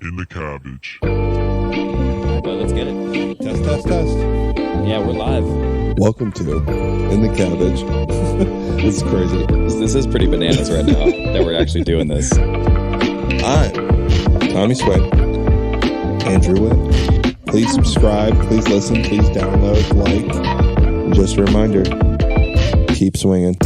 in the cabbage. Well, let's get it. Test. Yeah, we're live. Welcome to In the Cabbage. This is crazy. This is pretty bananas right now that we're actually doing this. I'm Tommy Swain, Andrew Witt. Please subscribe, please listen, please download, like. And just a reminder, keep swinging.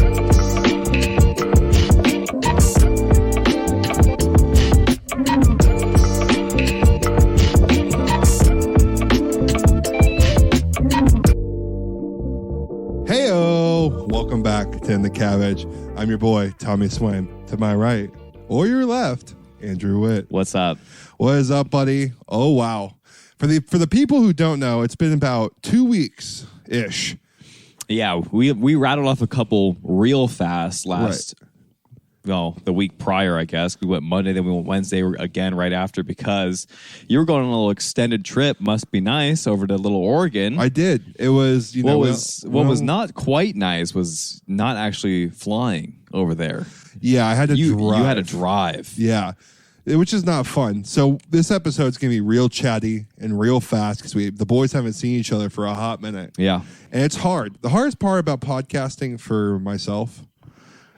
Welcome back to In the Cabbage. I'm your boy, Tommy Swain. To my right, or your left, Andrew Witt. What's up? What is up, buddy? Oh, wow. For the people who don't know, it's been about 2 weeks-ish. Yeah, we rattled off a couple real fast the week prior, I guess. We went Monday, then we went Wednesday again right after because you were going on a little extended trip. Must be nice over to Little Oregon. I did. It was, what was not quite nice was not actually flying over there. Yeah, I had to drive. You had to drive. Yeah, which is not fun. So this episode's going to be real chatty and real fast because the boys haven't seen each other for a hot minute. Yeah. And it's hard. The hardest part about podcasting for myself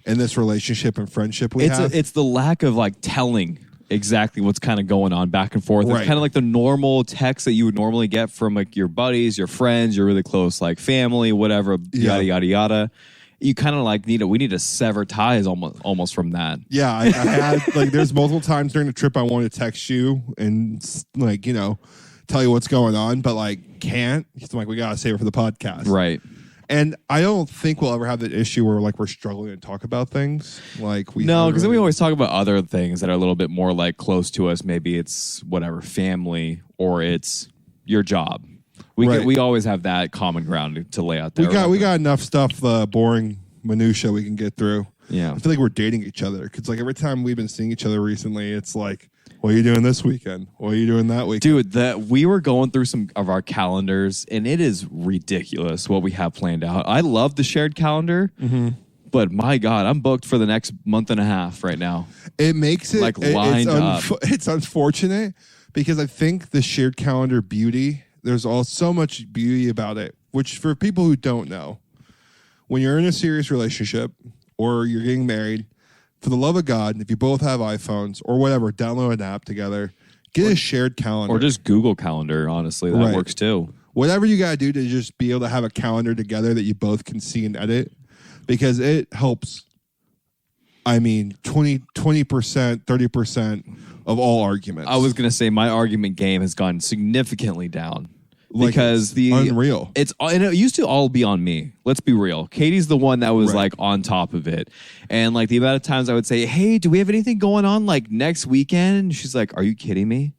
in this relationship and friendship it's the lack of like telling exactly what's kind of going on back and forth. Right. It's kind of like the normal text that you would normally get from like your buddies, your friends, your really close like family, whatever, yada yada yada. You kind of like we need to sever ties almost from that. Yeah, I had like there's multiple times during the trip I wanted to text you and like tell you what's going on, but like can't. It's like we gotta save it for the podcast, right? And I don't think we'll ever have that issue where like we're struggling to talk about things. Like no, because then we always talk about other things that are a little bit more like close to us. Maybe it's whatever family or it's your job. We always have that common ground to lay out there. We got enough stuff, boring minutia we can get through. Yeah, I feel like we're dating each other because like every time we've been seeing each other recently, it's like, what are you doing this weekend? What are you doing that weekend? Dude, we were going through some of our calendars, and it is ridiculous what we have planned out. I love the shared calendar, but my God, I'm booked for the next month and a half right now. It makes it like lined up. It's unfortunate because I think the shared calendar beauty, there's so much beauty about it, which for people who don't know, when you're in a serious relationship or you're getting married, for the love of God, if you both have iPhones or whatever, download an app together, get a shared calendar. Or just Google Calendar, honestly. That works too. Whatever you got to do to just be able to have a calendar together that you both can see and edit, because it helps, 20%, 30% of all arguments. I was going to say my argument game has gone significantly down. Because unreal. And it used to all be on me. Let's be real. Katie's the one that was like on top of it. And like the amount of times I would say, hey, do we have anything going on like next weekend? And she's like, are you kidding me?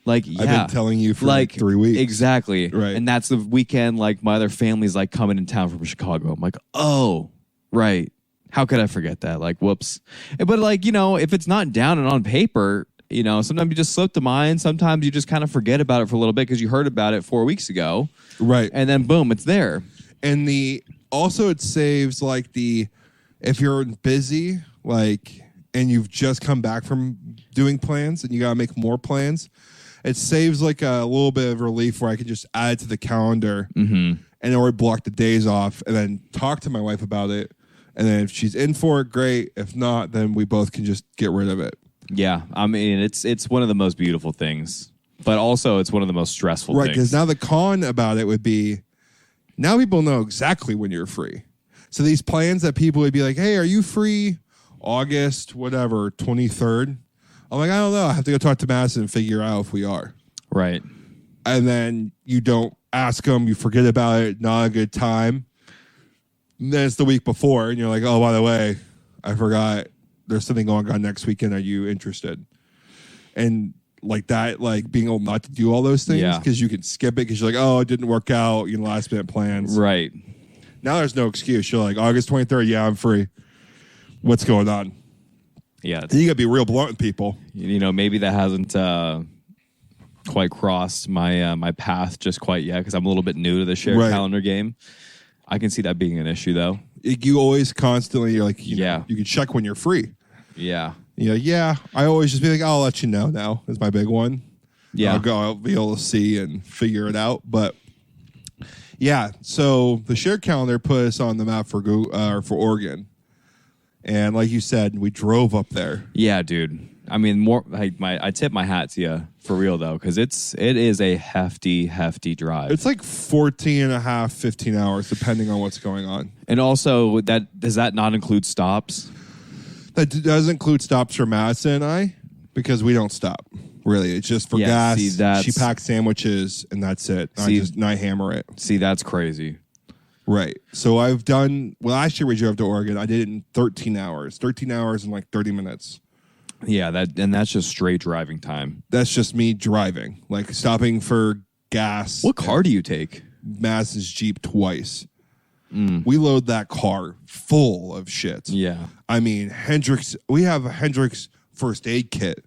Like, yeah. I've been telling you for like 3 weeks. Exactly. Right. And that's the weekend like my other family's like coming in town from Chicago. I'm like, oh, right. How could I forget that? Like, whoops. But like, if it's not down and on paper, sometimes you just slip the mind. Sometimes you just kind of forget about it for a little bit because you heard about it 4 weeks ago. Right. And then boom, it's there. And also it saves like if you're busy, like, and you've just come back from doing plans and you got to make more plans, it saves like a little bit of relief where I can just add it to the calendar and already block the days off and then talk to my wife about it. And then if she's in for it, great. If not, then we both can just get rid of it. Yeah, I mean, it's one of the most beautiful things, but also it's one of the most stressful things. Right, because now the con about it would be, now people know exactly when you're free. So these plans that people would be like, hey, are you free August, whatever, 23rd? I'm like, I don't know. I have to go talk to Madison and figure out if we are. Right. And then you don't ask them, you forget about it, not a good time. And then it's the week before, and you're like, oh, by the way, I forgot. There's something going on next weekend. Are you interested? And like that, like being able not to do all those things because you can skip it because you're like, oh, it didn't work out. Last minute plans. Right. Now there's no excuse. You're like, August 23rd. Yeah, I'm free. What's going on? Yeah. You got to be real blunt with people. Maybe that hasn't quite crossed my path just quite yet because I'm a little bit new to the shared calendar game. I can see that being an issue though. You always constantly, you're like, you know, Yeah. you can check when you're free. Yeah. Yeah. I always just be like, I'll let you know now is my big one. Yeah. I'll be able to see and figure it out. But yeah, so the shared calendar put us on the map for for Oregon. And like you said, we drove up there. Yeah, dude. I mean, I tip my hat to you for real though, because it is a hefty drive. It's like 14 and a half, 15 hours, depending on what's going on. And also, does that not include stops? That does include stops for Madison and I, because we don't stop. Really, it's just for gas. See, she packs sandwiches, and that's it. I hammer it. See, that's crazy. Right. So I've done. Well, last year we drove to Oregon. I did it in 13 hours. 13 hours and like 30 minutes. Yeah, that's just straight driving time. That's just me driving, like stopping for gas. What car do you take? Madison's Jeep twice. We load that car full of shit. Yeah. I mean, Hendrix. We have a Hendrix first aid kit.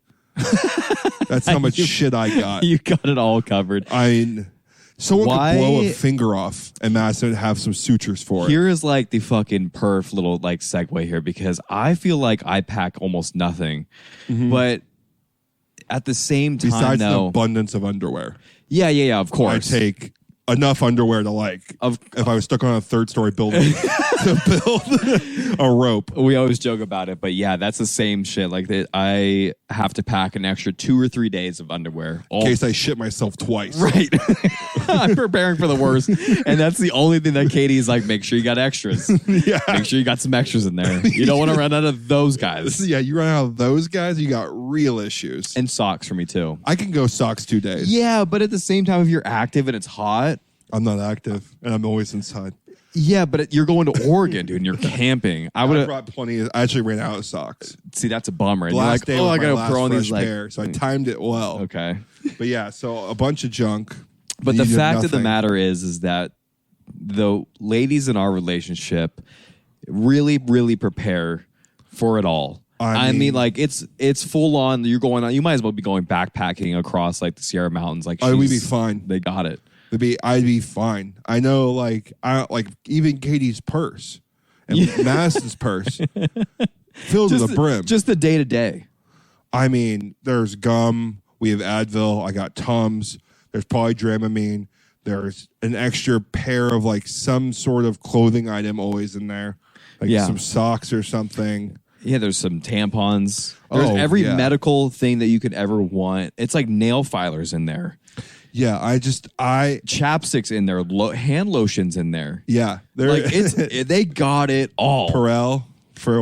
That's how much shit I got. You got it all covered. I mean, someone could blow a finger off and Madison would have some sutures for it. Here is like the fucking perf little like segue here, because I feel like I pack almost nothing, but at the same time, besides the abundance of underwear. Yeah, of course. I take enough underwear to if I was stuck on a 3rd-story building to build a rope. We always joke about it, but yeah, that's the same shit. Like I have to pack an extra 2 or 3 days of underwear in case I shit myself twice. Right. I'm preparing for the worst, and that's the only thing that Katie's like. Make sure you got extras. Yeah. Make sure you got some extras in there. You don't want to run out of those guys. Yeah, you run out of those guys, you got real issues. And socks for me too. I can go socks 2 days. Yeah, but at the same time, if you're active and it's hot. I'm not active, and I'm always inside. Yeah, but you're going to Oregon, dude, and you're camping. I brought plenty. I actually ran out of socks. See, that's a bummer. And Last day I got to to throw on these pair, so I timed it well. Okay. But yeah, so a bunch of junk. But the fact of the matter is that the ladies in our relationship really, really prepare for it all. I mean, like it's full on. You're going on. You might as well be going backpacking across like the Sierra Mountains. Like, we'd be fine. They got it. I'd be fine. I know, like even Katie's purse and Madison's purse filled to the brim. Just the day to day. I mean, there's gum. We have Advil. I got Tums. There's probably Dramamine. There's an extra pair of like some sort of clothing item always in there, like some socks or something. Yeah, there's some tampons. There's every medical thing that you could ever want. It's like nail filers in there. Yeah, chapsticks in there, hand lotions in there. Yeah, like they got it all. Perel for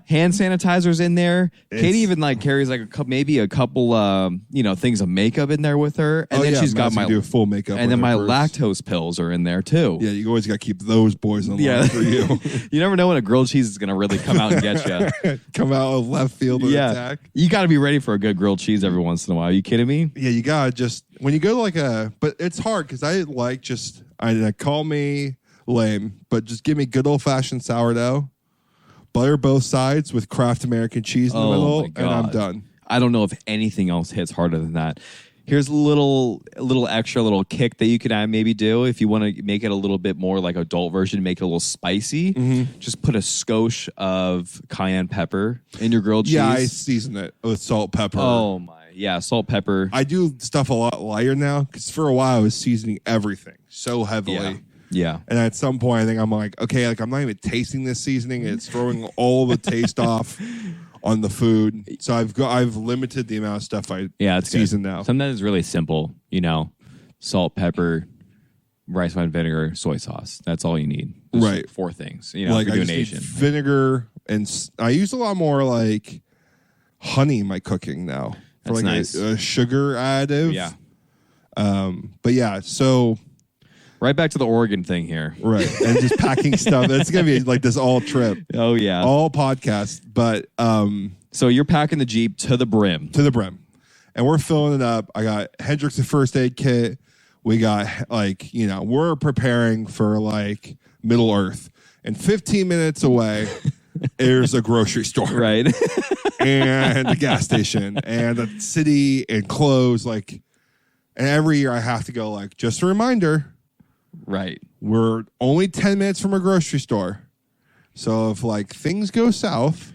hand sanitizers in there. Katie even like carries like maybe a couple things of makeup in there with her, and then she's got do full makeup, and then my lactose pills are in there too. Yeah, you always got to keep those boys in line for you. You never know when a grilled cheese is gonna really come out and get you. Come out of left field and attack. You got to be ready for a good grilled cheese every once in a while. Are you kidding me? Yeah, you gotta just when you go to but it's hard because I call me lame, but just give me good old fashioned sourdough. Butter both sides with Kraft American cheese in the middle, and I'm done. I don't know if anything else hits harder than that. Here's a little extra kick that you could maybe do if you want to make it a little bit more like adult version, make it a little spicy. Just put a skosh of cayenne pepper in your grilled cheese. Yeah, I season it with salt, pepper. Oh my, yeah, salt, pepper. I do stuff a lot lighter now because for a while I was seasoning everything so heavily. Yeah. And at some point, I think I'm like, okay, I'm not even tasting this seasoning. It's throwing all the taste off on the food. So I've limited the amount of stuff I season now. Sometimes it's really simple, salt, pepper, rice wine vinegar, soy sauce. That's all you need. Just right. 4 things. Like I just need vinegar, and I use a lot more like honey in my cooking now. That's for nice. a sugar additive. Yeah. But yeah, so. Right back to the Oregon thing here. Right. And just packing stuff. It's going to be like this all trip. Oh, yeah. All podcast. But so you're packing the Jeep to the brim. To the brim. And we're filling it up. I got Hendrix's first aid kit. We got we're preparing for like Middle Earth. And 15 minutes away, there's a grocery store. Right. And a gas station. And a city and clothes. And every year I have to go just a reminder. Right. We're only 10 minutes from a grocery store. So if things go south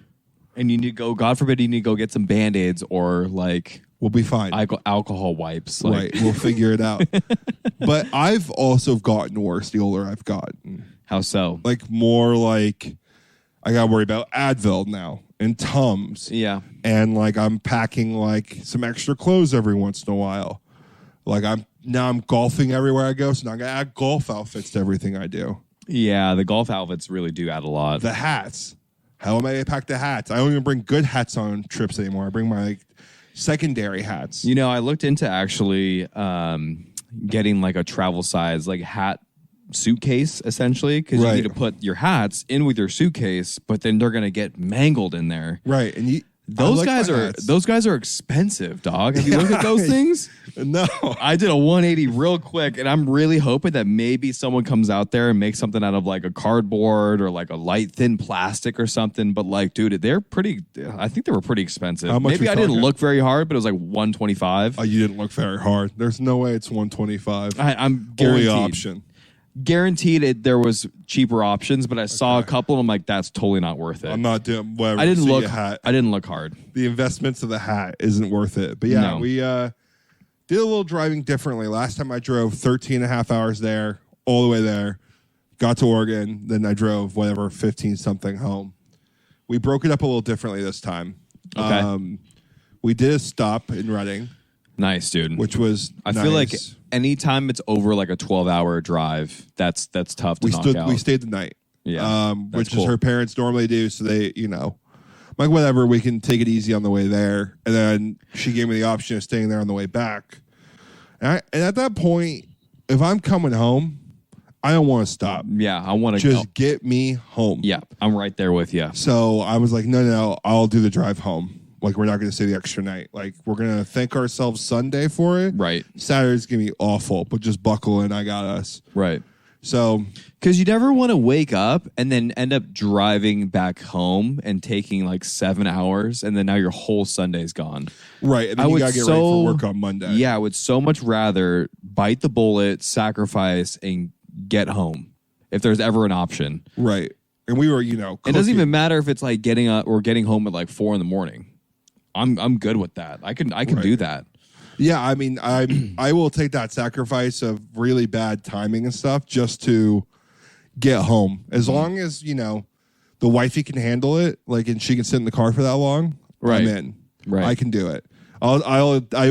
And you need to go, God forbid, you need to go get some Band-Aids or like We'll be fine. alcohol wipes. Like. Right. We'll figure it out. But I've also gotten worse the older I've gotten. How so? Like more like I got to worry about Advil now and Tums. Yeah. And like I'm packing like some extra clothes every once in a while. Like I'm golfing everywhere I go. So now I got to add golf outfits to everything I do. Yeah. The golf outfits really do add a lot. The hats. How am I going to pack the hats? I don't even bring good hats on trips anymore. I bring my like, secondary hats. You know, I looked into actually getting like a travel size like hat suitcase essentially because you need to put your hats in with your suitcase, but then they're gonna get mangled in there. Right, and those guys are expensive, dog. Have you looked at those things? No. I did a 180 real quick, and I'm really hoping that maybe someone comes out there and makes something out of like a cardboard or like a light thin plastic or something. But like, dude, they're pretty. I think they were pretty expensive. How much maybe I didn't look very hard, but it was like 125. Oh, you didn't look very hard. There's no way it's 125. I'm guaranteed. Only option. Guaranteed there was cheaper options, but I saw a couple and I'm like, that's totally not worth it. I'm not doing whatever. I didn't look hat. I didn't look hard. The investments of the hat isn't worth it. But yeah, we did a little driving differently. Last time I drove 13 and a half hours there, all the way there, got to Oregon, then I drove 15 something home. We broke it up a little differently this time. Okay. We did a stop in Reading. Nice, dude. Which was I feel like anytime it's over like a 12-hour drive, that's tough to knock out. We stayed the night. Yeah. Which is her parents normally do, so they, like whatever, we can take it easy on the way there. And then she gave me the option of staying there on the way back. And at that point, if I'm coming home, I don't want to stop. Yeah, I want to just get me home. Yeah, I'm right there with you. So I was like, no, I'll do the drive home. Like, we're not going to stay the extra night. Like, we're going to thank ourselves Sunday for it. Right. Saturday's going to be awful, but just buckle in. I got us. Right. So. Because you never want to wake up and then end up driving back home and taking like 7 hours, and then now your whole Sunday's gone. Right. And then you got to get ready for work on Monday. Yeah, I would so much rather bite the bullet, sacrifice, and get home if there's ever an option. Right. And we were, It doesn't even matter if it's like getting up or getting home at like 4 a.m. I'm good with that. I can do that. Yeah, I mean, I will take that sacrifice of really bad timing and stuff just to get home. As long as, the wifey can handle it, like, and she can sit in the car for that long, right. I'm in. Right. I can do it. I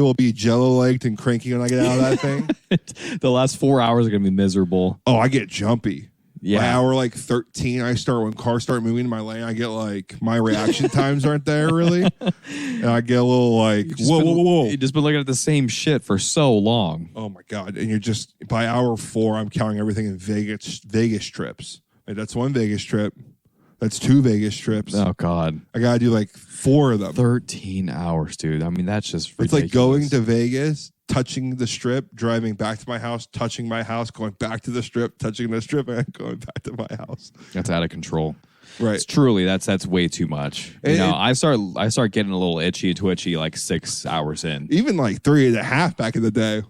will be jello-legged and cranky when I get out of that thing. The last 4 hours are going to be miserable. Oh, I get jumpy. Yeah. By hour like 13, when cars start moving in my lane, I get like, my reaction times aren't there really. And I get a little like, whoa. You've just been looking at the same shit for so long. Oh my God. And you're just, by hour 4, I'm counting everything in Vegas trips. Like, that's 1 Vegas trip. That's 2 Vegas trips. Oh God. I got to do like 4 of them. 13 hours, dude. I mean, that's just ridiculous. It's like going to Vegas, touching the strip, driving back to my house, touching my house, going back to the strip, touching the strip, and going back to my house. That's out of control. Right. It's truly, that's way too much. I start getting a little itchy, twitchy like 6 hours in. Even like 3.5 back in the day.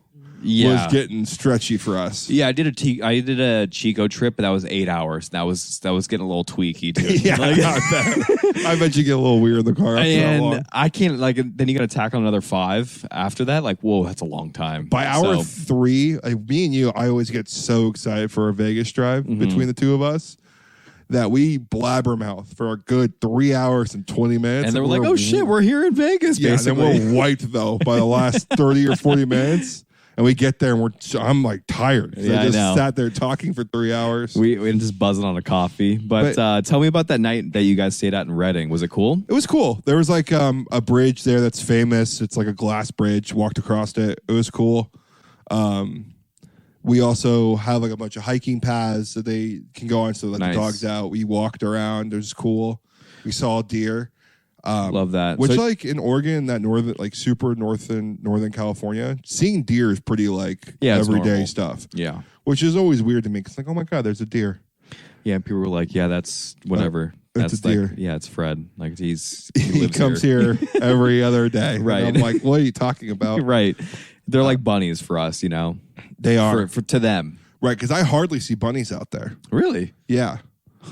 Yeah. Was getting stretchy for us. Yeah, I did a Chico trip, but that was 8 hours. That was getting a little tweaky too. Yeah, I bet you get a little weird in the car after that long. I can't then you got to tackle another 5 after that. Like, whoa, that's a long time. By hour 3, like me and you, I always get so excited for a Vegas drive between the two of us that we blabbermouth for a good 3 hours and 20 minutes. And then we're like, oh shit, we're here in Vegas. Yeah, basically. and then we're wiped though by the last 30 or 40 minutes. And we get there and I'm like tired. Yeah, I just sat there talking for 3 hours. We just buzzing on a coffee. But tell me about that night that you guys stayed at in Reading. Was it cool? It was cool. There was like a bridge there that's famous. It's like a glass bridge. Walked across it. It was cool. We also have like a bunch of hiking paths that they can go on so let the dogs out. We walked around. It was cool. We saw deer. Love that. Which like in Oregon, that northern, like super northern California, seeing deer is pretty like everyday stuff. Yeah. Which is always weird to me. It's like, oh my God, there's a deer. Yeah. People were like, yeah, that's whatever. That's a deer. Like, yeah, it's Fred. Like he comes here every other day. Right. And I'm like, what are you talking about? Right. They're like bunnies for us, They are. To them. Right. Because I hardly see bunnies out there. Really? Yeah.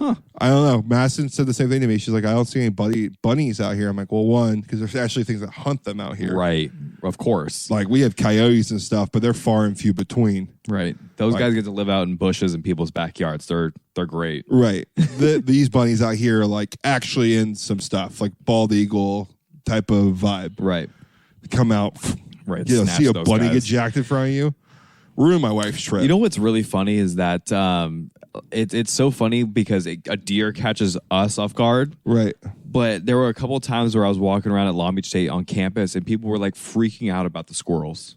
I don't know. Madison said the same thing to me. She's like, I don't see any bunnies out here. I'm like, well, one, because there's actually things that hunt them out here. Right. Of course. Like we have coyotes and stuff, but they're far and few between. Right. Those guys get to live out in bushes in people's backyards. They're great. Right. These bunnies out here are like actually in some stuff, like bald eagle type of vibe. Right. Come out. Right. You know, see a bunny guys. get jacked in front of you. Ruin my wife's trip. You know what's really funny is that it's so funny because a deer catches us off guard. Right. But there were a couple of times where I was walking around at Long Beach State on campus and people were like freaking out about the squirrels.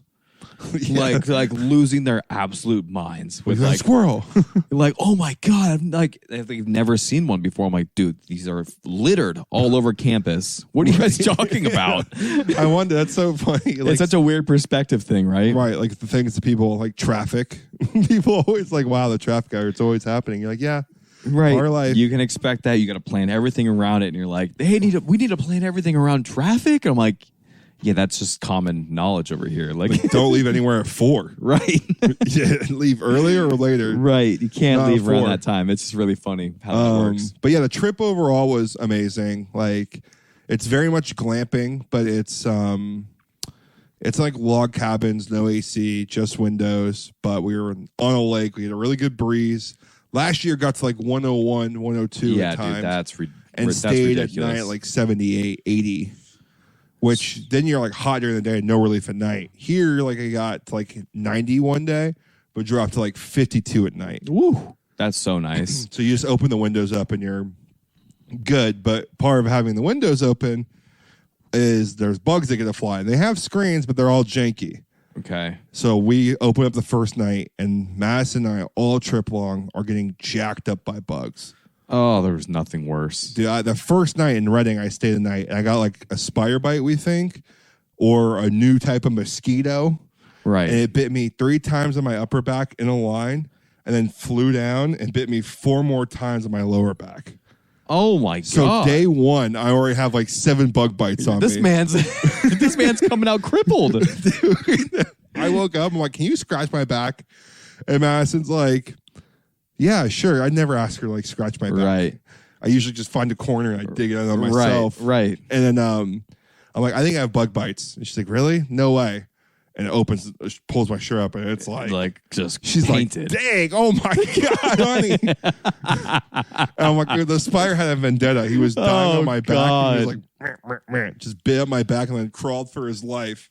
Yeah. like losing their absolute minds with like, like squirrel. like, oh my God, they've never seen one before. I'm like, dude, these are littered all over campus. What are you guys talking about? I wonder. That's so funny. Like, It's such a weird perspective thing, right? right. Like the things that people like traffic. People always like, wow, the traffic hour, it's always happening. You're like, yeah. Right. Our life. You can expect that. You got to plan everything around it. And you're like, hey, we need to plan everything around traffic. And I'm like, yeah, that's just common knowledge over here. Like don't leave anywhere at 4. right. Yeah, leave earlier or later. Right. You can't Not leave around 4. that time. It's just really funny how that works. But yeah, the trip overall was amazing. Like it's very much glamping, but it's like log cabins, no AC, just windows. But we were on a lake. We had a really good breeze. Last year got to like 101, 102 Yeah, at times. dude, that's and that's stayed at ridiculous. night at like 78, 80. Which then you're like hot during the day and no relief at night. Here, like I got to like 90 one day, but dropped to like 52 at night. Woo. That's so nice. So you just open the windows up and you're good. But part of having the windows open is there's bugs that get to fly. And they have screens, but they're all janky. Okay. So we open up the first night, and Madison and I all trip long are getting jacked up by bugs. Oh, there was nothing worse. Dude, the first night in Reading, I stayed the night, and I got like a spider bite, we think, or a new type of mosquito. Right. And it bit me 3 times on my upper back in a line, and then flew down and bit me 4 more times on my lower back. Oh my So God. day 1, I already have like 7 bug bites on this me. this man's coming out crippled. Dude, I woke up, I'm like, can you scratch my back? And Madison's like, yeah, sure. I never ask her to like scratch my back. Right. I usually just find a corner and I dig it out on myself. Right. And then I'm like, I think I have bug bites. And she's like, really? No way. And it opens, pulls my shirt up, and it's like just she's painted. like, dang, oh my God, honey. And I'm like, dude, the spider had a vendetta. He was dying on my back. And he was like, meh, meh, meh. Just bit up my back and then crawled for his life.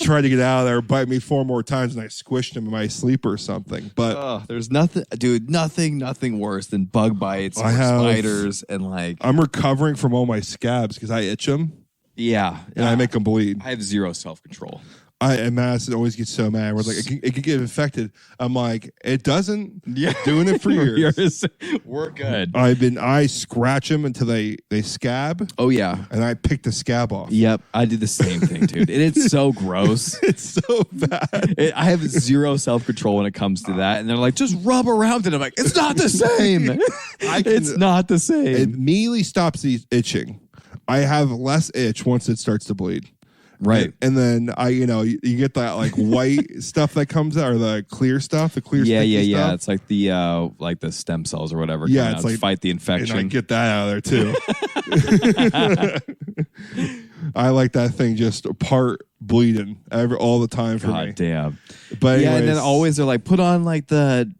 Tried to get out of there, bite me 4 more times, and I squished him in my sleep or something. But there's nothing, dude, nothing worse than bug bites or spiders and like. I'm recovering from all my scabs because I itch them. Yeah. And I make them bleed. I have zero self-control. And Madison always gets so mad. We're like, it can get infected. I'm like, it doesn't. Yeah. Doing it for years. We're good. I scratch them until they scab. Oh, yeah. And I pick the scab off. Yep. I do the same thing, dude. And it's so gross. It's so bad. I have zero self-control when it comes to that. And they're like, just rub around it. I'm like, it's not the same. It's not the same. It immediately stops the itching. I have less itch once it starts to bleed. Right. And then you get that like white stuff that comes out, or the clear stuff, the clear sticky stuff. It's like the stem cells or whatever. Yeah, it's like like fight the infection. And I get that out of there too. I like that thing just apart bleeding all the time for me. God damn. But yeah, and then always they're like, put on like the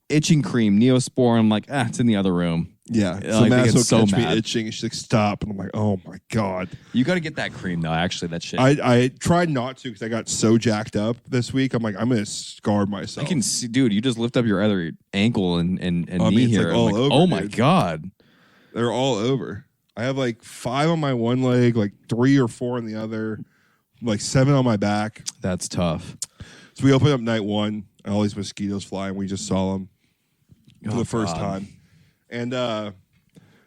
itching cream, Neosporin. I'm like, it's in the other room. Yeah. So Mass will catch me itching, and she's like, stop. And I'm like, oh my God. You got to get that cream though. Actually, that shit. I tried not to because I got so jacked up this week. I'm like, I'm going to scar myself. I can see, dude, you just lift up your other ankle and I knee mean, here. like all over, oh my dude. God. They're all over. I have like 5 on my one leg, like 3 or 4 on the other, like 7 on my back. That's tough. So we opened up night 1, and all these mosquitoes fly, and we just saw them for the first time. And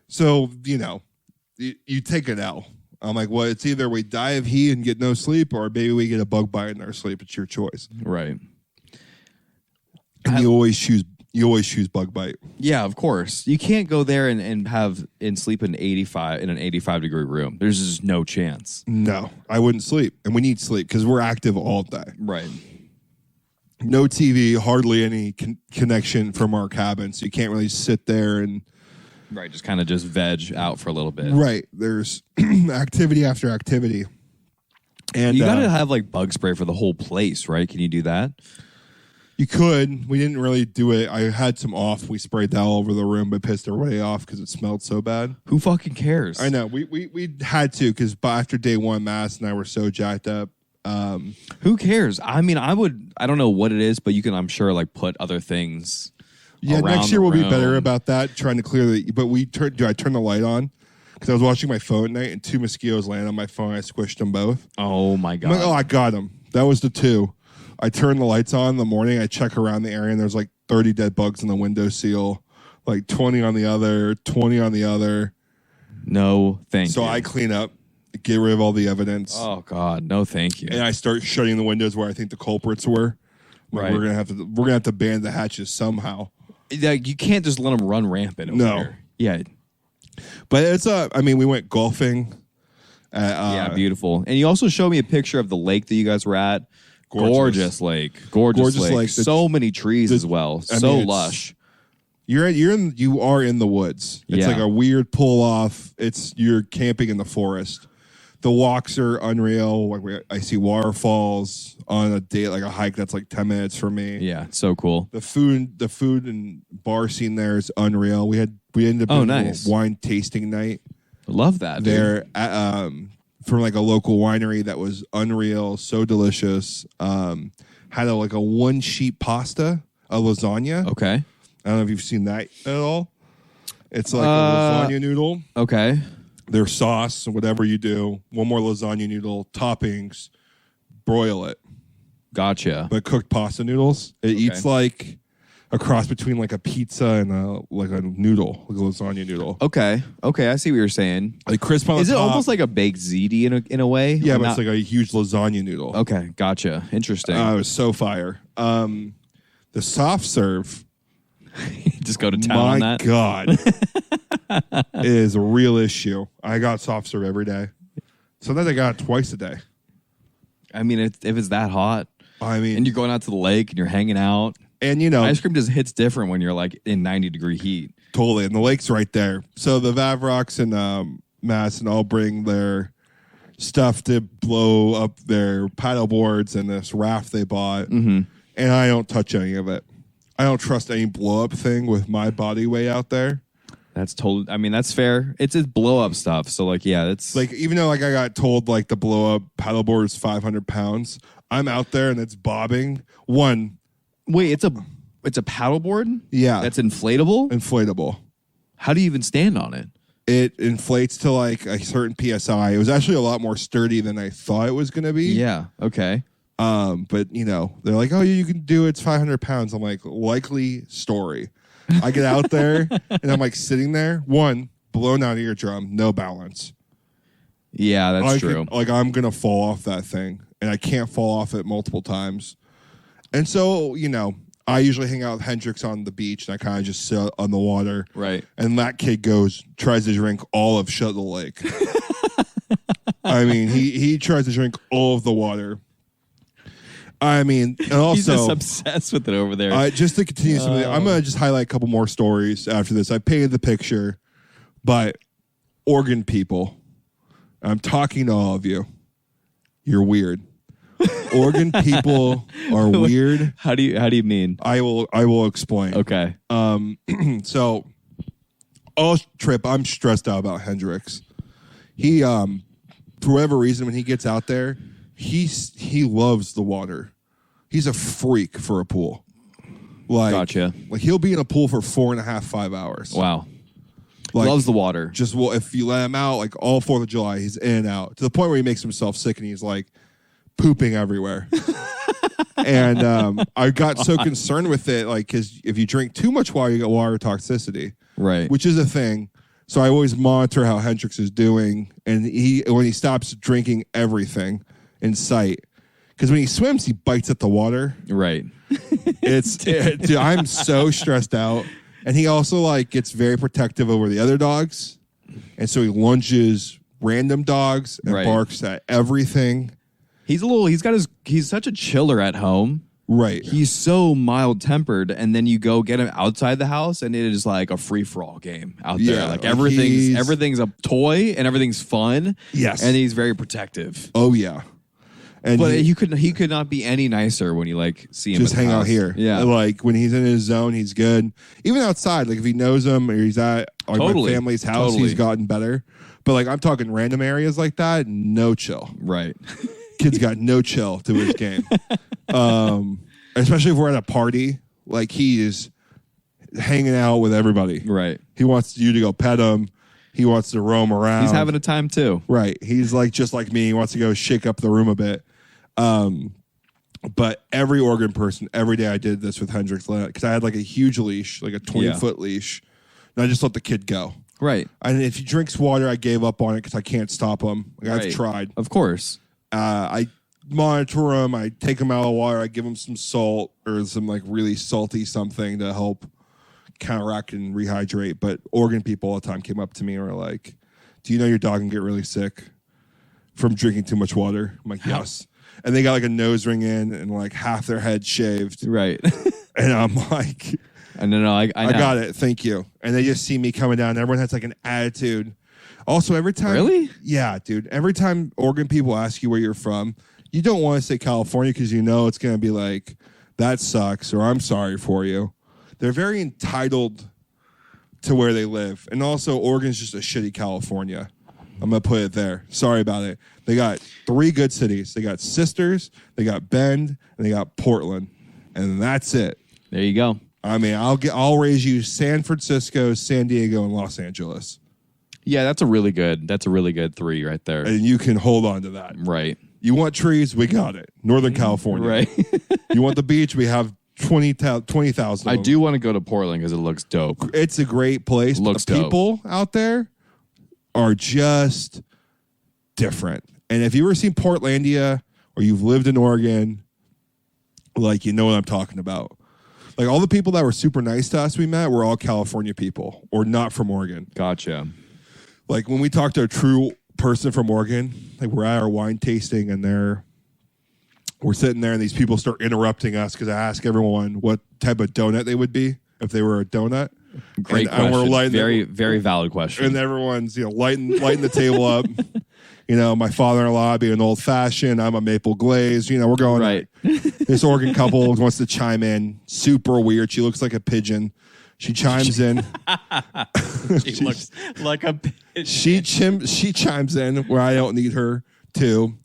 so, you take it out. I'm like, well, it's either we die of heat and get no sleep, or maybe we get a bug bite in our sleep. It's your choice. Right. And you always choose bug bite. Yeah, of course. You can't go there and sleep in an 85 degree room. There's just no chance. No, I wouldn't sleep. And we need sleep because we're active all day. Right. No TV, hardly any connection from our cabin, so you can't really sit there and Right, just kind of just veg out for a little bit. right. There's activity after activity, and You gotta have like bug spray for the whole place, right? Can you do that? you could. We didn't really do it. I had some off. We sprayed that all over the room, but pissed everybody off because it smelled so bad. Who fucking cares? I know. We had to because after day one, Mass and I were so jacked up. Who cares? I mean, I don't know what it is, but you can, I'm sure, like put other things. Yeah, around next year the we'll be room. better about that, trying to clear the. But I turned the light on because I was watching my phone at night and 2 mosquitoes landed on my phone. I squished them both. Oh my god! I'm like, oh, I got them. That was the 2. I turned the lights on in the morning. I check around the area and there's like 30 dead bugs in the window seal, like 20 on the other, 20 on the other. No, thank you. So I clean up, get rid of all the evidence. Oh god, no, thank you. And I start shutting the windows where I think the culprits were. Like, Right. we're gonna have to ban the hatches somehow. Like, you can't just let them run rampant. Over No. here. Yeah. But it's I mean, we went golfing. Yeah, beautiful. And you also showed me a picture of the lake that you guys were at. Gorgeous lake. Gorgeous lake. So many trees as well. So lush. You are in the woods. It's Yeah. like a weird pull off. You're camping in the forest. The walks are unreal. Like I see waterfalls on a day, like a hike that's like 10 minutes for me. Yeah, so cool. The food and bar scene there is unreal. We ended up doing nice. a wine tasting night Love that. Dude. there from like a local winery that was unreal, so delicious. Had like a 1-sheet pasta, a lasagna. Okay. I don't know if you've seen that at all. It's like a lasagna noodle. Okay. Their sauce, whatever you do, one more lasagna noodle, toppings, broil it. Gotcha. But cooked pasta noodles. It eats like a cross between like a pizza and a noodle, like a lasagna noodle. Okay. I see what you're saying. Like crisp on the Is it top. almost like a baked ziti in a way? Yeah, Or but not? it's like a huge lasagna noodle. Okay, gotcha. Interesting. It was so fire. The soft serve. Just go to town on My that. God, is a real issue. I got soft serve every day. Sometimes I got it twice a day. I mean, if it's that hot, I mean, and you're going out to the lake and you're hanging out, and you know, ice cream just hits different when you're like in 90-degree heat. totally. And the lake's right there. So the Vavrocks and Mass and all bring their stuff to blow up their paddle boards and this raft they bought. Mm-hmm. And I don't touch any of it. I don't trust any blow up thing with my body weight out there. That's totally. I mean, that's fair. It's blow up stuff. So like, yeah, it's Like, even though like I got told like the blow up paddleboard is 500 pounds, I'm out there and it's bobbing. Wait, it's a paddleboard. Yeah. That's inflatable. Inflatable. How do you even stand on it? It inflates to like a certain PSI. It was actually a lot more sturdy than I thought it was going to be. Yeah. Okay. But you know, they're like, oh, you can do it. It's 500 pounds. I'm like, likely story. I get out there and I'm like sitting there, blown out eardrum, no balance. Yeah, that's true. I'm going to fall off that thing and I can't fall off it multiple times. And so, you know, I usually hang out with Hendrix on the beach and I kind of just sit on the water. Right. And that kid tries to drink all of Shuttle Lake. I mean, he tries to drink all of the water. I mean, and also He's just obsessed with it over there. just to continue some of the, I'm gonna just highlight a couple more stories after this. I painted the picture, but Oregon people, I'm talking to all of you. You're weird. Oregon people are weird. How do you mean? I will explain. Okay. So all trip, I'm stressed out about Hendrix. He for whatever reason, when he gets out there, he loves the water. He's a freak for a pool. Like, Gotcha. Like he'll be in a pool for 4.5, 5 hours. Wow. Like, Loves the water. if you let him out, like all 4th of July, he's in and out to the point where he makes himself sick and he's like pooping everywhere. And I got so concerned with it, like, because if you drink too much water, you get water toxicity, Right. which is a thing. So I always monitor how Hendrix is doing, and when he stops drinking everything in sight, because when he swims, he bites at the water. Right. Dude, I'm so stressed out, and he also like gets very protective over the other dogs, and so he lunges random dogs and Right. barks at everything. He's such a chiller at home. Right. He's so mild-tempered, and then you go get him outside the house, and it is like a free-for-all game out there. Yeah, Like like everything's a toy, and everything's fun. Yes. And he's very protective. Oh, yeah. And But he could not be any nicer when you like see him. just at the hang out house. here. Yeah. Like when he's in his zone, he's good. Even outside, like if he knows him or he's at like Totally. my family's house, Totally. he's gotten better. But like I'm talking random areas like that, no chill. Right. Kid's got no chill to his game. Especially if we're at a party, like he is hanging out with everybody. Right. He wants you to go pet him. He wants to roam around. He's having a time too. Right. He's like just like me. He wants to go shake up the room a bit. But every Oregon person, every day I did this with Hendrix because I had like a huge leash, like a 20-foot leash, and I just let the kid go. Right. And if he drinks water, I gave up on it because I can't stop him. Like, Right. I've tried. Of course. I monitor him. I take him out of the water. I give him some salt or some like really salty something to help counteract and rehydrate. But Oregon people all the time came up to me and were like, "Do you know your dog can get really sick from drinking too much water?" I'm like, "Yes." And they got like a nose ring in and like half their head shaved. Right. And I'm like, I know. I got it. Thank you. And they just see me coming down. Everyone has like an attitude. Also, every time. Really? Yeah, dude. Every time Oregon people ask you where you're from, you don't want to say California because you know it's going to be like, that sucks or I'm sorry for you. They're very entitled to where they live. And also, Oregon's just a shitty California. I'm going to put it there. Sorry about it. They got 3 good cities. They got Sisters, they got Bend, and they got Portland. And that's it. There you go. I mean, I'll raise you San Francisco, San Diego, and Los Angeles. Yeah, that's a really good 3 right there. And you can hold on to that. Right. You want trees? We got it. Northern California. Right. You want the beach? We have 20,000. I do want to go to Portland because it looks dope. It's a great place. Looks but the dope. people out there are just different. And if you've ever seen Portlandia or you've lived in Oregon, like you know what I'm talking about. Like all the people that were super nice to us we met were all California people or not from Oregon. Gotcha. Like when we talk to a true person from Oregon, like we're at our wine tasting and we're sitting there and these people start interrupting us because I ask everyone what type of donut they would be if they were a donut. Great and question. we're Very, very valid question. And everyone's lighting the table up. My father-in-law being an old-fashioned. I'm a maple glaze. We're going Right. This Oregon couple wants to chime in. Super weird. She looks like a pigeon. She chimes in. She looks like a bitch. She chimes in where I don't need her to.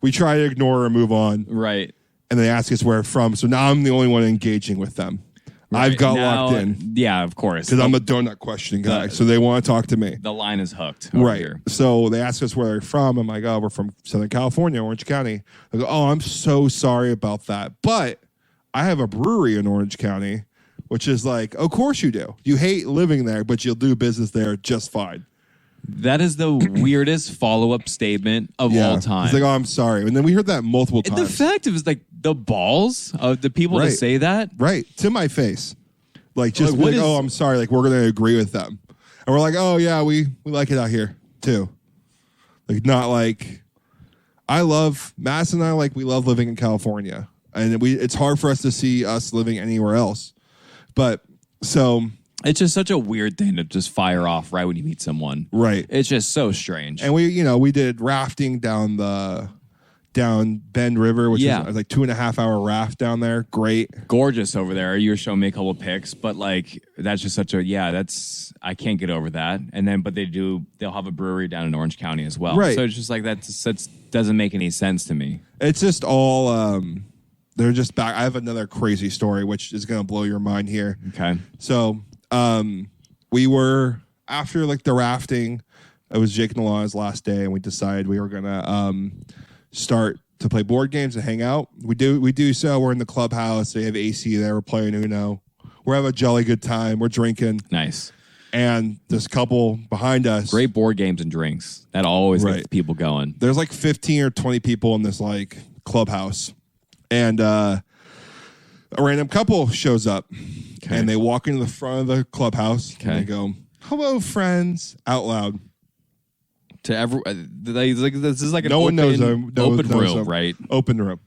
We try to ignore her and move on. Right. And they ask us where we're from. So now I'm the only one engaging with them. I've got locked in. Yeah, of course. Because I'm a donut questioning guy. So they want to talk to me. The line is hooked over Right. here. So they ask us where they're from. I'm like, oh, we're from Southern California, Orange County. I go, oh, I'm so sorry about that. But I have a brewery in Orange County, which is like, of course you do. You hate living there, but you'll do business there just fine. That is the weirdest follow-up statement of all time. He's like, oh, I'm sorry. And then we heard that multiple times. The fact it was like the balls of the people to Right. say that. Right. To my face. Like, just Like, oh, I'm sorry. Like, we're going to agree with them. And we're like, oh, yeah, we like it out here, too. Like, not like, Mass and I, like, we love living in California. And it's hard for us to see us living anywhere else. But, so. It's just such a weird thing to just fire off right when you meet someone. Right. It's just so strange. And we did rafting down Bend River, which is like 2.5 hour raft down there. Great. Gorgeous over there. You were showing me a couple of pics, but like that's just such a I can't get over that. And then but they'll have a brewery down in Orange County as well. Right. So it's just like that doesn't make any sense to me. It's just all they're just back. I have another crazy story which is gonna blow your mind here. Okay. So we were after like the rafting, it was Jake and Alana's last day, and we decided we were gonna start to play board games and hang out. We do so. We're in the clubhouse. They have AC there. We're playing Uno. We're having a jolly good time. We're drinking. Nice. And this couple behind us. Great board games and drinks. That always gets people going. There's like 15 or 20 people in this like clubhouse. And a random couple shows up. Okay. And they walk into the front of the clubhouse. Okay. And they go, "Hello, friends," out loud. To this is like an no one knows them. Open room, right? Open room.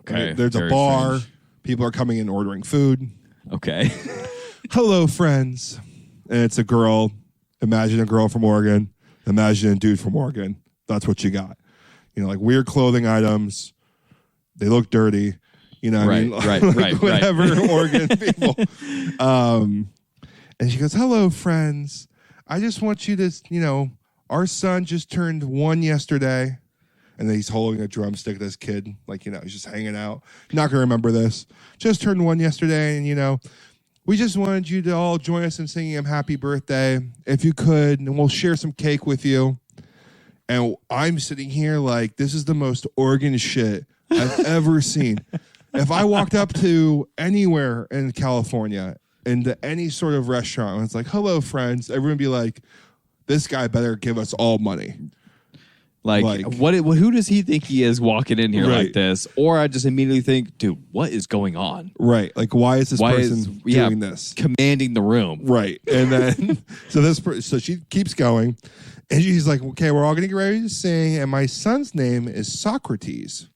Okay. Right? There's a bar. Strange. People are coming in ordering food. Okay. Hello, friends. And it's a girl. Imagine a girl from Oregon. Imagine a dude from Oregon. That's what you got. You know, like weird clothing items. They look dirty. You know what I mean? Right. Whatever, Oregon people. And she goes, hello, friends. I just want you to, you know, our son just turned 1 yesterday. And then he's holding a drumstick at this kid. Like, you know, he's just hanging out. Not going to remember this. Just turned 1 yesterday. And, you know, we just wanted you to all join us in singing him happy birthday. If you could, and we'll share some cake with you. And I'm sitting here like, this is the most Oregon shit I've ever seen. If I walked up to anywhere in California, into any sort of restaurant, and it's like, hello, friends, everyone would be like, this guy better give us all money. Like who does he think he is walking in here like this? Or I just immediately think, dude, what is going on? Right. Like, why is this person doing this? Commanding the room. Right. And then, so she keeps going. And she's like, okay, we're all going to get ready to sing. And my son's name is Socrates.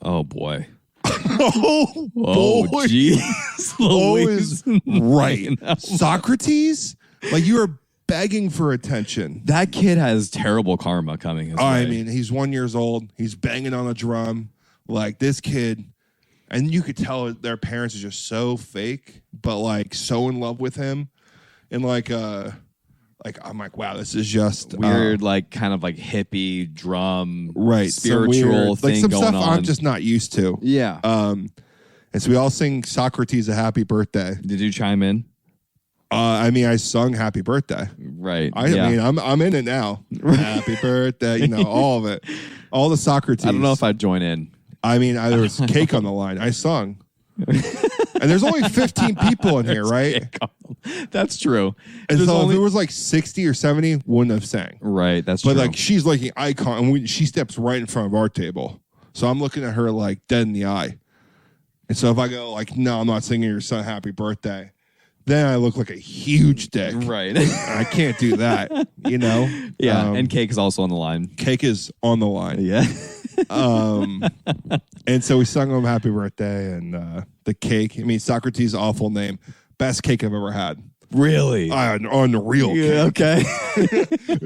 Oh, boy. Oh, boy. Jeez. Always right. Socrates? Like, you are begging for attention. That kid has terrible karma coming his way. I mean, he's 1 year old. He's banging on a drum. Like, this kid, and you could tell their parents are just so fake, but like so in love with him. And like I'm like, wow, this is just weird, like kind of like hippie drum, right? Spiritual thing like some going stuff on. I'm just not used to. Yeah. And so we all sing Socrates a happy birthday. Did you chime in? I mean, I sung happy birthday. Right. I mean, I'm in it now. Happy birthday, you know, all of it, all the Socrates. I don't know if I'd join in. I mean, there was cake on the line. I sung. And there's only 15 people in here, right? That's true. And so if it was like 60 or 70, wouldn't have sang. Right, that's true. But like she's like an icon, and she steps right in front of our table. So I'm looking at her like dead in the eye. And so if I go like, no, I'm not singing your son happy birthday, then I look like a huge dick. Right. I can't do that, you know? Yeah, and cake is also on the line. Cake is on the line. Yeah. And so we sung him happy birthday, and the cake. I mean, Socrates, awful name. Best cake I've ever had. Really? Unreal cake. Yeah, okay.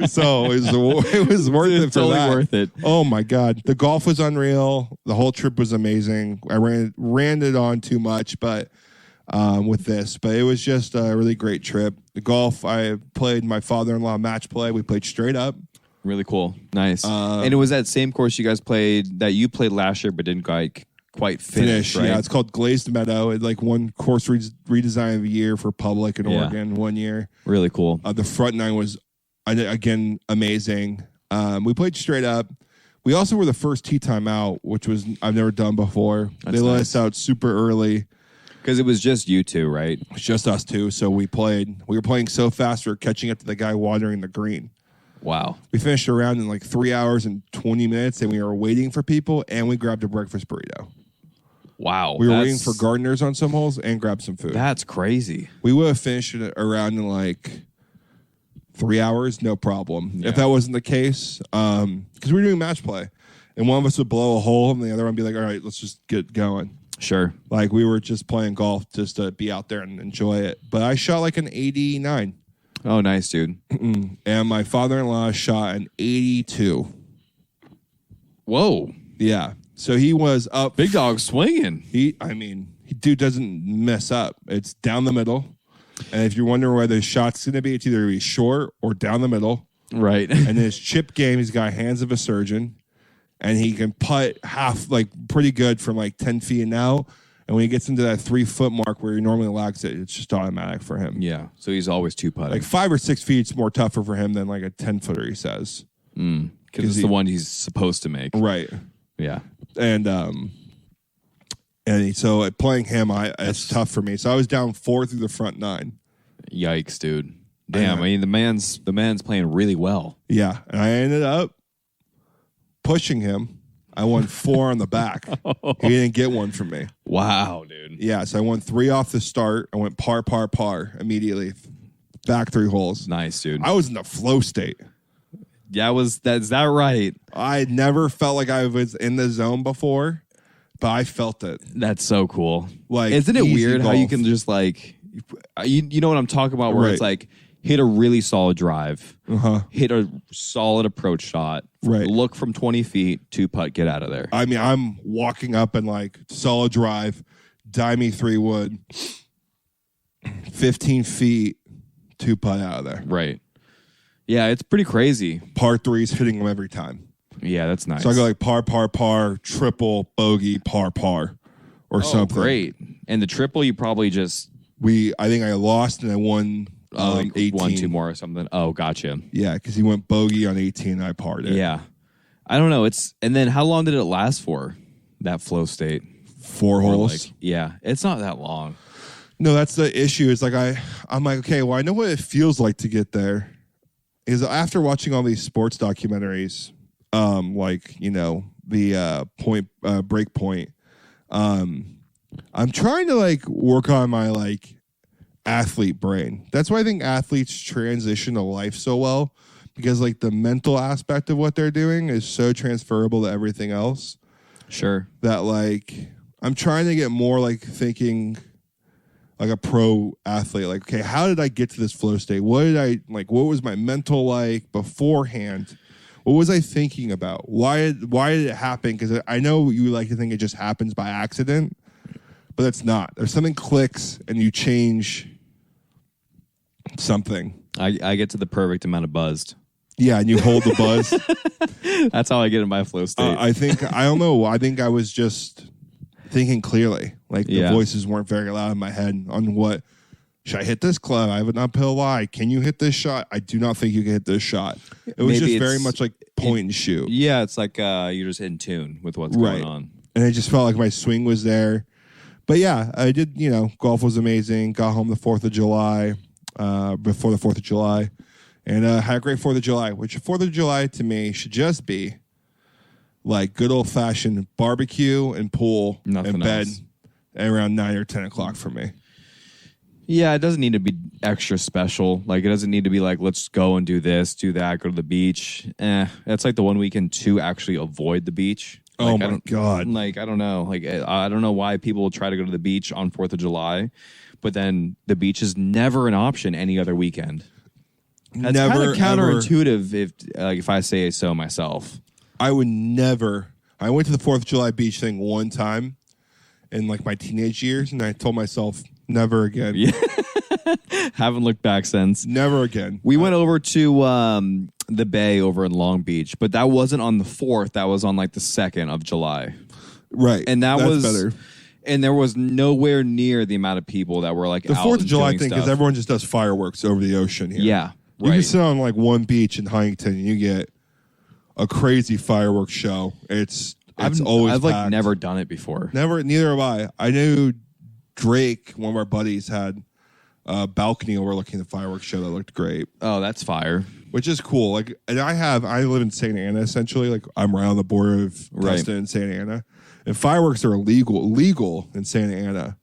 So it was worth it for totally that. Worth it. Oh my God. The golf was unreal. The whole trip was amazing. I ran it on too much, but with this, but it was just a really great trip. The golf, I played my father-in-law match play. We played straight up. Really cool. Nice. And it was that same course you guys played that you played last year, but didn't quite finish, right? Yeah, it's called Glazed Meadow. It like won course redesign of the year for public in Oregon 1 year. Really cool. The front nine was, again, amazing. We played straight up. We also were the first tee time out, which was I've never done before. They let us out super early. Because it was just you two, right? It's just us two. So we were playing so fast, we were catching up to the guy watering the green. Wow. We finished a round in like 3 hours and 20 minutes, and we were waiting for people, and we grabbed a breakfast burrito. Wow. We were waiting for gardeners on some holes and grabbed some food. That's crazy. We would have finished it around in like 3 hours, no problem. Yeah. If that wasn't the case, because we were doing match play, and one of us would blow a hole, and the other one would be like, all right, let's just get going. Sure. Like we were just playing golf just to be out there and enjoy it. But I shot like an 89. Oh, nice, dude. And my father-in-law shot an 82. Whoa. Yeah. So he was up. Big dog swinging. Dude doesn't mess up. It's down the middle. And if you're wondering where the shot's going to be, it's either going to be short or down the middle. Right. And his chip game, he's got hands of a surgeon. And he can putt pretty good from like 10 feet and out. And when he gets into that 3 foot mark where he normally lags it, it's just automatic for him. Yeah. So he's always two putting. Like 5 or 6 feet is more tougher for him than like a 10 footer, he says. Because it's the one he's supposed to make. Right. Yeah. And so playing him, it's tough for me. So I was down 4 through the front 9. Yikes, dude. Damn. I mean, the man's playing really well. Yeah. And I ended up pushing him. I won 4 on the back. He didn't get one from me. Wow, dude. Yeah, so I won 3 off the start. I went par immediately. Back 3 holes. Nice, dude. I was in the flow state. Yeah, is that right? I never felt like I was in the zone before. but I felt it. That's so cool. Like, isn't it easy weird how golf. you can just like, you know what I'm talking about? Where it's Right. like hit a really solid drive, Uh-huh. hit a solid approach shot, Right. look from 20 feet, 2-putt, get out of there. I mean, I'm walking up and like solid drive, dimey 3-wood, 15 feet, 2-putt out of there. Right. Yeah, it's pretty crazy. Par 3s hitting them every time. Yeah, that's nice. So I go like par, triple, bogey, par, or something. Great. And the triple, you probably just I think I lost and I won like 18. 1-2 more or something. Oh, gotcha. Yeah, because he went bogey on 18 and I parred it. Yeah. I don't know. And then how long did it last for, that flow state? 4 holes. Like, yeah, it's not that long. No, that's the issue. It's like I'm like, okay, well, I know what it feels like to get there. Is after watching all these sports documentaries, like, you know, the break point, I'm trying to like work on my like athlete brain. That's why I think athletes transition to life so well, because like the mental aspect of what they're doing is so transferable to everything else. Sure. That like I'm trying to get more like thinking like a pro athlete. Like, okay, how did I get to this flow state? What was my mental like beforehand? What was I thinking about? Why did it happen? Because I know you like to think it just happens by accident, but it's not. There's something clicks and you change something. I get to the perfect amount of buzzed. Yeah, and you hold the buzz. That's how I get in my flow state. I don't know. I think I was just thinking clearly. Like the voices weren't very loud in my head on what, should I hit this club? I have an uphill lie. Can you hit this shot? I do not think you can hit this shot. It was just very much like point and shoot. Yeah, it's like you're just in tune with what's going on. And it just felt like my swing was there. But yeah, I did, you know, golf was amazing. Got home the 4th of July, before the 4th of July. And had a great 4th of July, which 4th of July to me should just be like good old-fashioned barbecue and pool and bed at around 9 or 10 o'clock for me. Yeah, it doesn't need to be extra special. Like, it doesn't need to be like, let's go and do this, do that, go to the beach. That's like the one weekend to actually avoid the beach. Oh, like, my God. Like, I don't know. Like, I don't know why people try to go to the beach on 4th of July, but then the beach is never an option any other weekend. That's kind of counterintuitive if I say so myself. I would never. I went to the 4th of July beach thing one time in like my teenage years, and I told myself, never again. Yeah. Haven't looked back since. Never again. We went over to the bay over in Long Beach, but that wasn't on the 4th. That was on like the 2nd of July. Right. And that's better. And there was nowhere near the amount of people that were like the out 4th of July thing, because stuff. everyone just does fireworks over the ocean here. Yeah. You can sit on like one beach in Huntington and you get a crazy fireworks show. It's always I've like packed. never done it before. Neither have I. I knew Drake, one of our buddies, had a balcony overlooking the fireworks show that looked great. Oh, that's fire. Which is cool. Like, and I live in Santa Ana essentially. Like, I'm right on the border of Tustin and Santa Ana, and fireworks are legal in Santa Ana.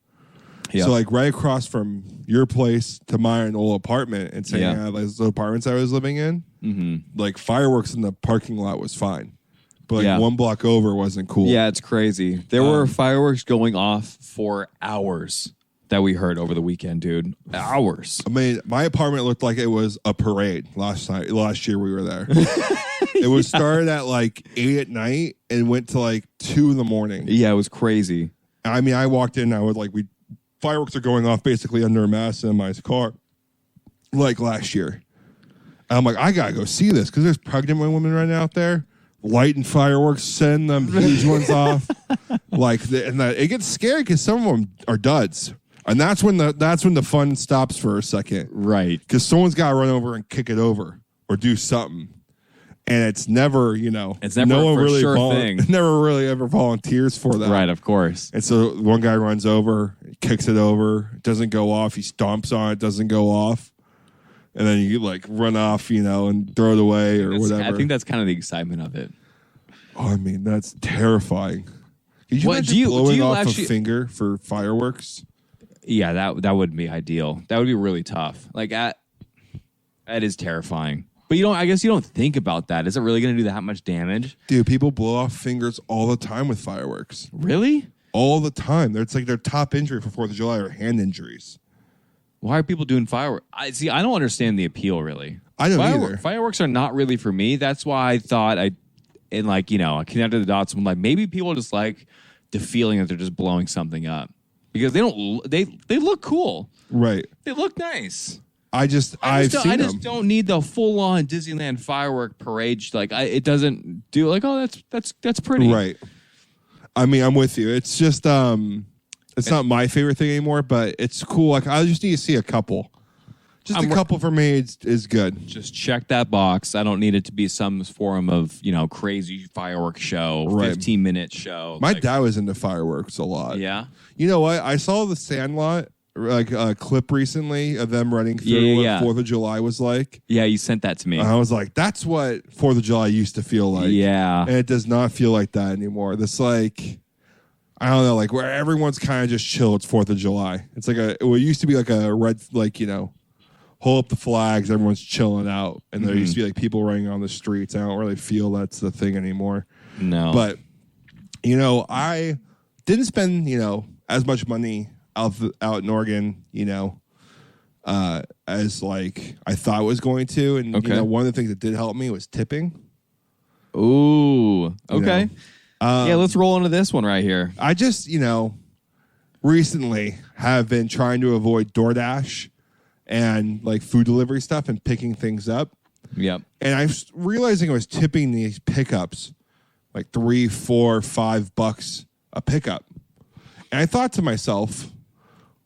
Yep. So like right across from your place to my old apartment in Santa Ana, like the apartments I was living in, like fireworks in the parking lot was fine, but like one block over wasn't cool. Yeah, it's crazy. There were fireworks going off for hours that we heard over the weekend, dude. Hours. I mean, my apartment looked like it was a parade last year we were there. It was started at like 8 at night and went to like 2 in the morning. Yeah, it was crazy. I mean, I walked in, fireworks are going off basically under a mast in my car like last year. And I'm like, I gotta go see this because there's pregnant women right out there lighting fireworks, sending them huge ones off. It gets scary because some of them are duds. And that's when the fun stops for a second. Right. Because someone's got to run over and kick it over or do something. And it's never, it's never thing. Never really ever volunteers for that. Right, of course. And so one guy runs over, kicks it over, it doesn't go off. He stomps on it, doesn't go off. And then you like run off, and throw it away or whatever. I think that's kind of the excitement of it. Oh, I mean, that's terrifying. Could you imagine blowing off a finger for fireworks? Yeah, that would be ideal. That would be really tough. Like that is terrifying. But I guess you don't think about that. Is it really going to do that much damage? Dude, people blow off fingers all the time with fireworks. Really? All the time. It's like their top injury for 4th of July are hand injuries. Why are people doing fireworks? I don't understand the appeal, really. I don't either. Fireworks are not really for me. That's why I thought I connected the dots. I'm like, maybe people just like the feeling that they're just blowing something up because they look cool. Right. They look nice. I just don't need the full on Disneyland firework parade. Like it doesn't do like, oh, that's pretty. Right. I mean, I'm with you. It's just it's not my favorite thing anymore, but it's cool. Like I just need to see a couple. Just a couple for me is good. Just check that box. I don't need it to be some form of, crazy fireworks show, 15-minute show. My dad was into fireworks a lot. Yeah. You know what? I saw the Sandlot clip recently of them running through what 4th of July was like. Yeah, you sent that to me. I was like, that's what 4th of July used to feel like. Yeah. And it does not feel like that anymore. This like, I don't know, like where everyone's kind of just chill. It's 4th of July. It's like it used to be like a red, like, hold up the flags, everyone's chilling out. And there used to be like people running on the streets. I don't really feel that's the thing anymore. No. But, I didn't spend, as much money out in Oregon, as like I thought I was going to. And one of the things that did help me was tipping. Ooh, okay. Let's roll into this one right here. I just, recently have been trying to avoid DoorDash and like food delivery stuff and picking things up. Yep. And I was realizing I was tipping these pickups like $3, $4, $5 a pickup. And I thought to myself,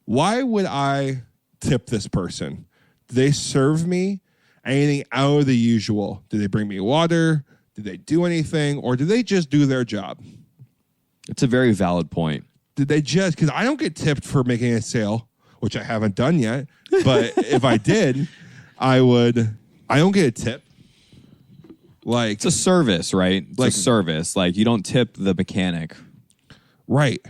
why would I tip this person? Do they serve me anything out of the usual? Do they bring me water? Did they do anything? Or did they just do their job? It's a very valid point. Did they just, because I don't get tipped for making a sale, which I haven't done yet. But if I did, I don't get a tip. Like, it's a service, right? It's a service. Like, you don't tip the mechanic. Right.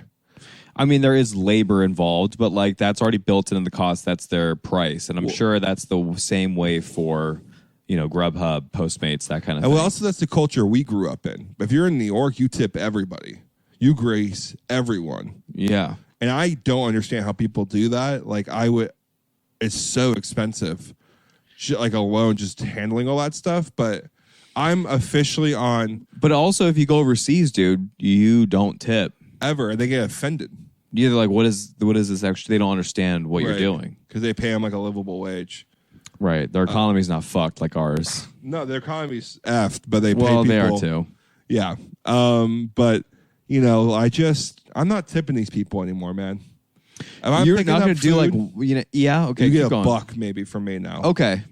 I mean, there is labor involved, but like that's already built into the cost. That's their price. And I'm sure that's the same way for, Grubhub, Postmates, that kind of thing. Well, also that's the culture we grew up in. If you're in New York, you tip everybody. You grace everyone. Yeah. And I don't understand how people do that. Like it's so expensive. Like alone just handling all that stuff. But I'm officially on. But also if you go overseas, dude, you don't tip. Ever. They get offended. You're like, what is this actually? They don't understand what you're doing. Because they pay them like a livable wage. Right. Their economy's not fucked like ours. No, their economy's effed, but they pay people. Well, they are too. Yeah. But, I'm not tipping these people anymore, man. You're not going to do like, yeah, okay. You get $1 maybe from me now. Okay.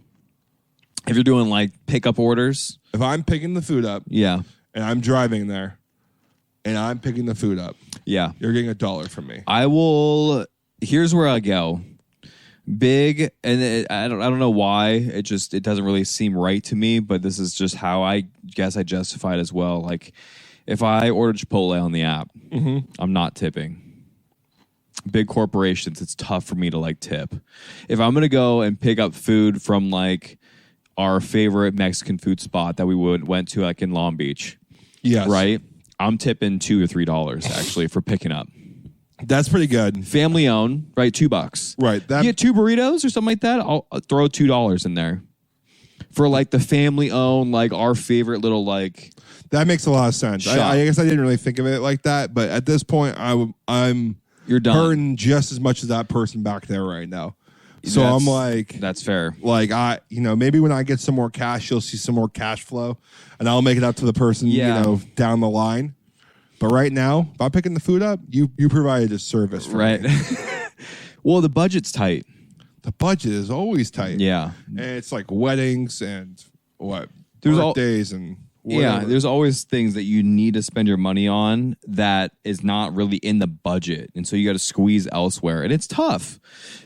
If you're doing like pickup orders. If I'm picking the food up. Yeah. And I'm driving there. And I'm picking the food up. Yeah. You're getting $1 from me. Here's where I go. Big, and I don't know why. It doesn't really seem right to me, but this is just how I guess I justify it as well. Like, if I order Chipotle on the app, I'm not tipping. Big corporations, it's tough for me to like tip. If I'm going to go and pick up food from like our favorite Mexican food spot that we went to like in Long Beach. Yes. Right? I'm tipping $2 or $3 actually for picking up. That's pretty good. Family owned, right? $2. Right. You get 2 burritos or something like that. I'll throw $2 in there for like the family owned, like our favorite little like. That makes a lot of sense. I guess I didn't really think of it like that, but at this point, I'm you're done. Hurting just as much as that person back there right now. So I'm like, that's fair. Like maybe when I get some more cash, you'll see some more cash flow, and I'll make it up to the person, down the line. But right now, if I'm picking the food up, you provided a service for me. Well, the budget's tight. The budget is always tight. Yeah. And it's like weddings and birthdays and whatever. Yeah, there's always things that you need to spend your money on that is not really in the budget. And so you got to squeeze elsewhere. And it's tough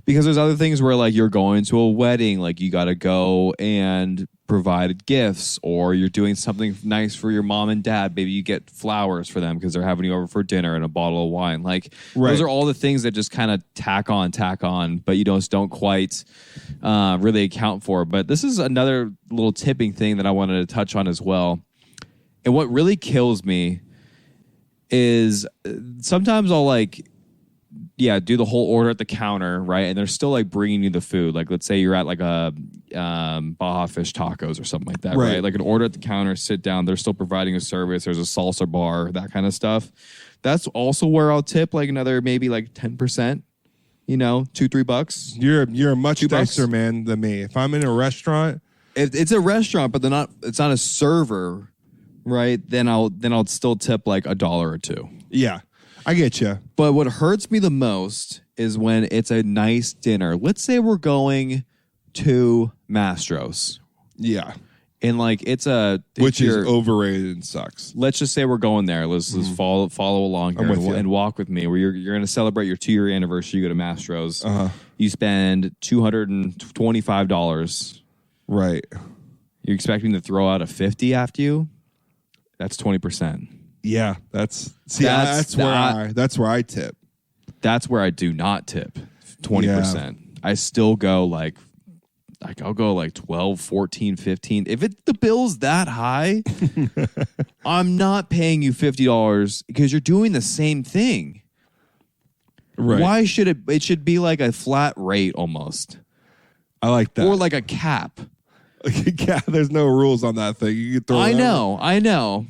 because there's other things where like you're going to a wedding, like you got to go and provided gifts, or you're doing something nice for your mom and dad. Maybe you get flowers for them because they're having you over for dinner and a bottle of wine. Like those are all the things that just kind of tack on, but you don't quite really account for. But this is another little tipping thing that I wanted to touch on as well. And what really kills me is sometimes I'll do the whole order at the counter, right? And they're still like bringing you the food. Like, let's say you're at like a Baja Fish Tacos or something like that, right? Like an order at the counter, sit down. They're still providing a service. There's a salsa bar, that kind of stuff. That's also where I'll tip like another maybe like 10%. $2-3. You're a much nicer man than me. If I'm in a restaurant, it's a restaurant, but it's not a server, right? Then I'll still tip like $1 or $2. Yeah. I get you. But what hurts me the most is when it's a nice dinner. Let's say we're going to Mastro's. Yeah. And like which is overrated and sucks. Let's just say we're going there. Let's follow along here and walk with me. Where you're going to celebrate your 2-year anniversary. You go to Mastro's. You spend $225. Right. You're expecting to throw out a 50 after you? That's 20%. Yeah, that's where I tip. That's where I do not tip 20%. Yeah. I still go like I'll go like 12, 14, 15. If the bill's that high, I'm not paying you $50 because you're doing the same thing. Right. Why should it should be like a flat rate almost. I like that. Or like a cap. There's no rules on that thing. You can throw I know.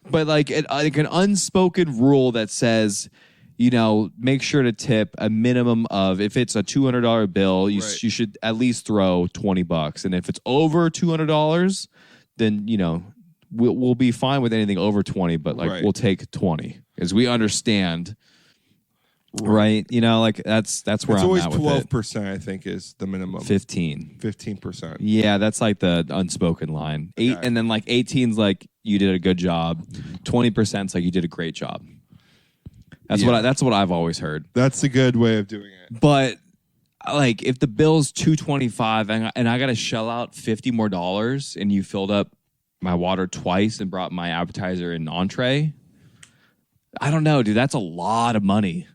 But like an unspoken rule that says, make sure to tip a minimum of, if it's a $200 bill, you should at least throw $20. And if it's over $200, then, we'll be fine with anything over 20, but we'll take 20 because we understand. Right. That's where it's I'm always at with 12%, I think, is the minimum. 15%. Yeah, that's like the unspoken line. And then like 18's like you did a good job. 20%'s like you did a great job. That's what I've always heard. That's a good way of doing it. But like if the bill's $225 and I got to shell out $50 more, and you filled up my water twice and brought my appetizer and entree, I don't know, dude. That's a lot of money.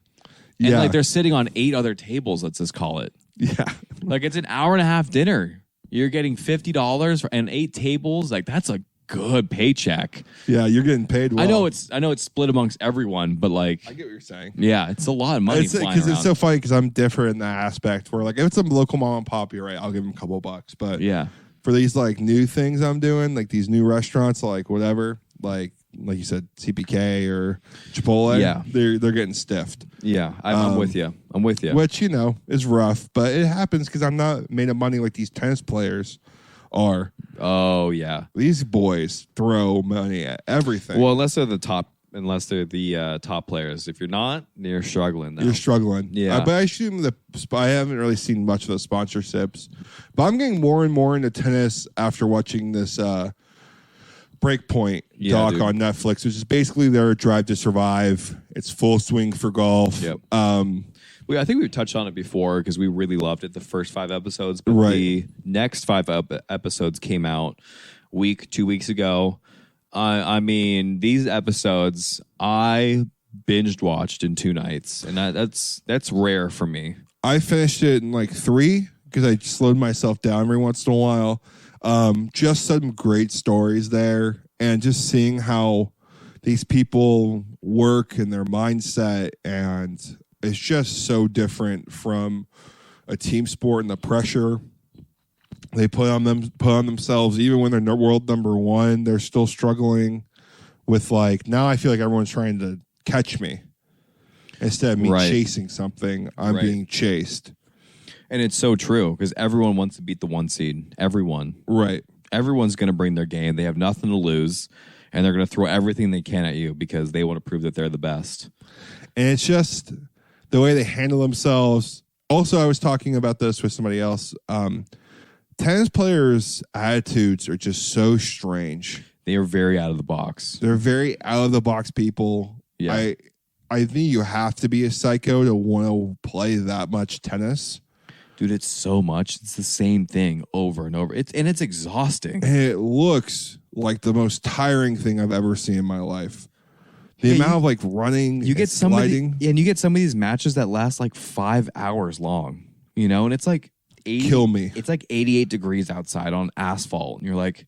And like they're sitting on 8 other tables, let's just call it. Yeah. Like it's an hour and a half dinner. You're getting $50 and 8 tables. Like that's a good paycheck. Yeah, you're getting paid well. I know it's split amongst everyone, but like I get what you're saying. Yeah, it's a lot of money flying around. Because it's so funny because I'm different in that aspect where like if it's a local mom and pop, you're right, I'll give them a couple bucks. But yeah, for these like new things I'm doing, like these new restaurants, like whatever, like you said, CPK or Chipotle, they're getting stiffed. Yeah, I'm with you. Which, is rough, but it happens because I'm not made of money like these tennis players are. Oh, yeah. These boys throw money at everything. Well, unless they're the top players. If you're not, you're struggling now. You're struggling. Yeah. But I assume I haven't really seen much of the sponsorships. But I'm getting more and more into tennis after watching this Breakpoint doc on Netflix, which is basically their Drive to Survive. It's full swing for golf. Yep. I think we've touched on it before because we really loved it the first 5 episodes, but the next 5 episodes came out 2 weeks ago. I mean, these episodes I binged watched in 2 nights, and that's rare for me. I finished it in like 3 because I slowed myself down every once in a while. Just some great stories there, and just seeing how these people work and their mindset, and it's just so different from a team sport and the pressure they put on themselves. Even when they're world number 1, they're still struggling with now I feel like everyone's trying to catch me instead of me chasing something. I'm being chased. And it's so true because everyone wants to beat the 1 seed. Everyone. Right. Everyone's going to bring their game. They have nothing to lose, and they're going to throw everything they can at you because they want to prove that they're the best. And it's just the way they handle themselves. Also, I was talking about this with somebody else. Tennis players' attitudes are just so strange. They are very out of the box. They're very out of the box people. Yeah. I think you have to be a psycho to want to play that much tennis. Dude, it's so much. It's the same thing over and over. It's exhausting. And it looks like the most tiring thing I've ever seen in my life. The amount of like running, you get some sliding. and you get some of these matches that last like 5 hours long, and it's like 80, Kill me. It's like 88 degrees outside on asphalt, and you're like,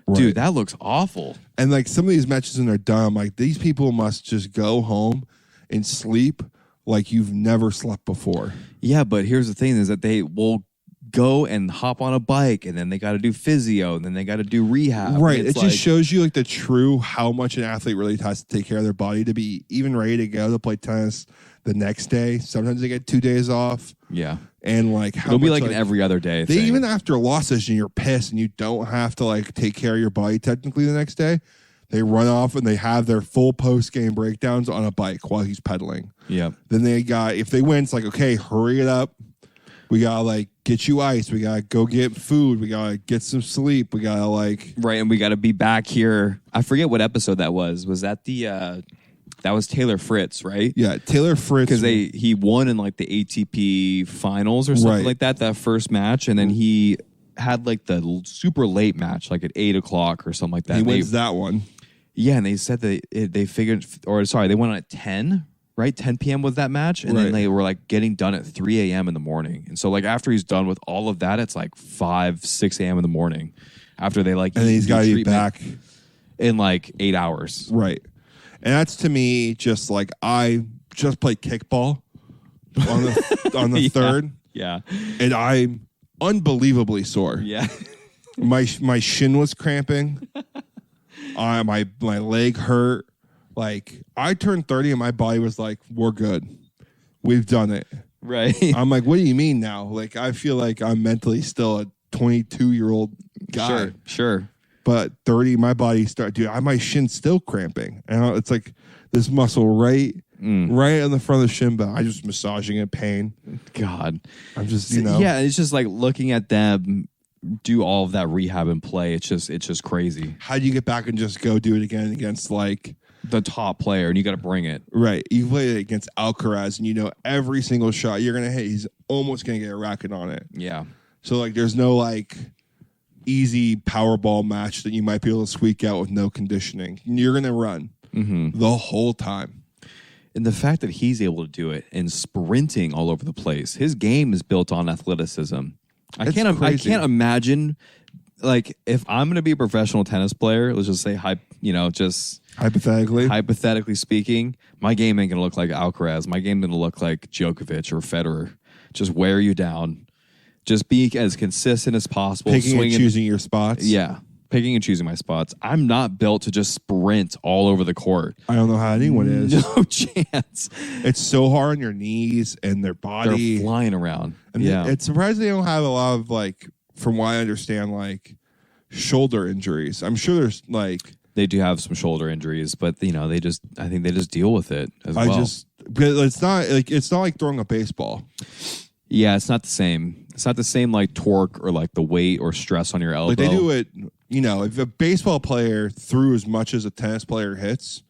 Right. dude, that looks awful. And like some of these matches when they're done, I'm like, these people must just go home and sleep like you've never slept before. Yeah, but here's the thing: is that they will go and hop on a bike, and then they got to do physio, and then they got to do rehab. Right. It just shows you like the true how much an athlete really has to take care of their body to be even ready to go to play tennis the next day. Sometimes they get 2 days off. Yeah. And like how it'll be much, like an every other day thing. Even after losses and you're pissed and you don't have to like take care of your body technically the next day, they run off and they have their full post-game breakdowns on a bike while he's pedaling. Yeah. Then if they win, it's like, okay, hurry it up. We gotta like get you ice. We gotta go get food. We gotta get some sleep. We gotta like right, and we gotta be back here. I forget what episode that was. Was that that was Taylor Fritz, right? Yeah, Taylor Fritz, because he won in like the ATP finals or something like that first match, and then he had like the super late match, like at 8 o'clock or something like that. He wins that one. Yeah, and they said that they figured, or sorry, they went on at 10. Right, 10 p.m. was that match, and then they were like getting done at 3 a.m. in the morning. And so like after he's done with all of that, it's like 5, 6 a.m. in the morning. After they like, and he's got to be back in like 8 hours. Right, and that's to me just like I just played kickball on the third. Yeah, and I'm unbelievably sore. Yeah, my shin was cramping. My leg hurt. Like, I turned 30 and my body was like, we're good. We've done it. Right. I'm like, what do you mean now? Like, I feel like I'm mentally still a 22-year-old guy. Sure. But 30, my body my shin's still cramping. And it's like this muscle right on the front of the shin bone. I just massaging it, pain. God. I'm just, Yeah, it's just like looking at them do all of that rehab and play. It's just crazy. How do you get back and just go do it again against like the top player, and you got to bring it. Right. You play it against Alcaraz, and every single shot you're going to hit, he's almost going to get a racket on it. Yeah. So, like, there's no, like, easy Powerball match that you might be able to squeak out with no conditioning. You're going to run the whole time. And the fact that he's able to do it and sprinting all over the place, his game is built on athleticism. I can't imagine, like, if I'm going to be a professional tennis player, let's just say, just hypothetically speaking, my game ain't gonna look like Alcaraz. My game gonna look like Djokovic or Federer. Just wear you down. Just be as consistent as possible. Picking and choosing your spots. Yeah, picking and choosing my spots. I'm not built to just sprint all over the court. I don't know how anyone is. No chance. It's so hard on your knees and their body. They're flying around. And it's surprising they don't have a lot of, like, from what I understand, like, shoulder injuries. I'm sure there's, like... They do have some shoulder injuries, but I think they just deal with it as well. But it's not like throwing a baseball. Yeah, it's not the same. It's not the same like torque or like the weight or stress on your elbow. Like they do it, if a baseball player threw as much as a tennis player hits,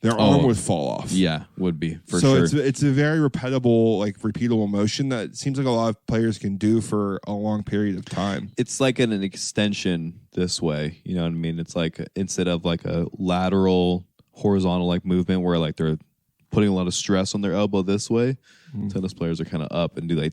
their arm would fall off. Yeah, would be for sure. So it's a very repeatable motion that it seems like a lot of players can do for a long period of time. It's like an extension this way. You know what I mean? It's like instead of like a lateral horizontal like movement where like they're putting a lot of stress on their elbow this way. Tennis players are kind of up and they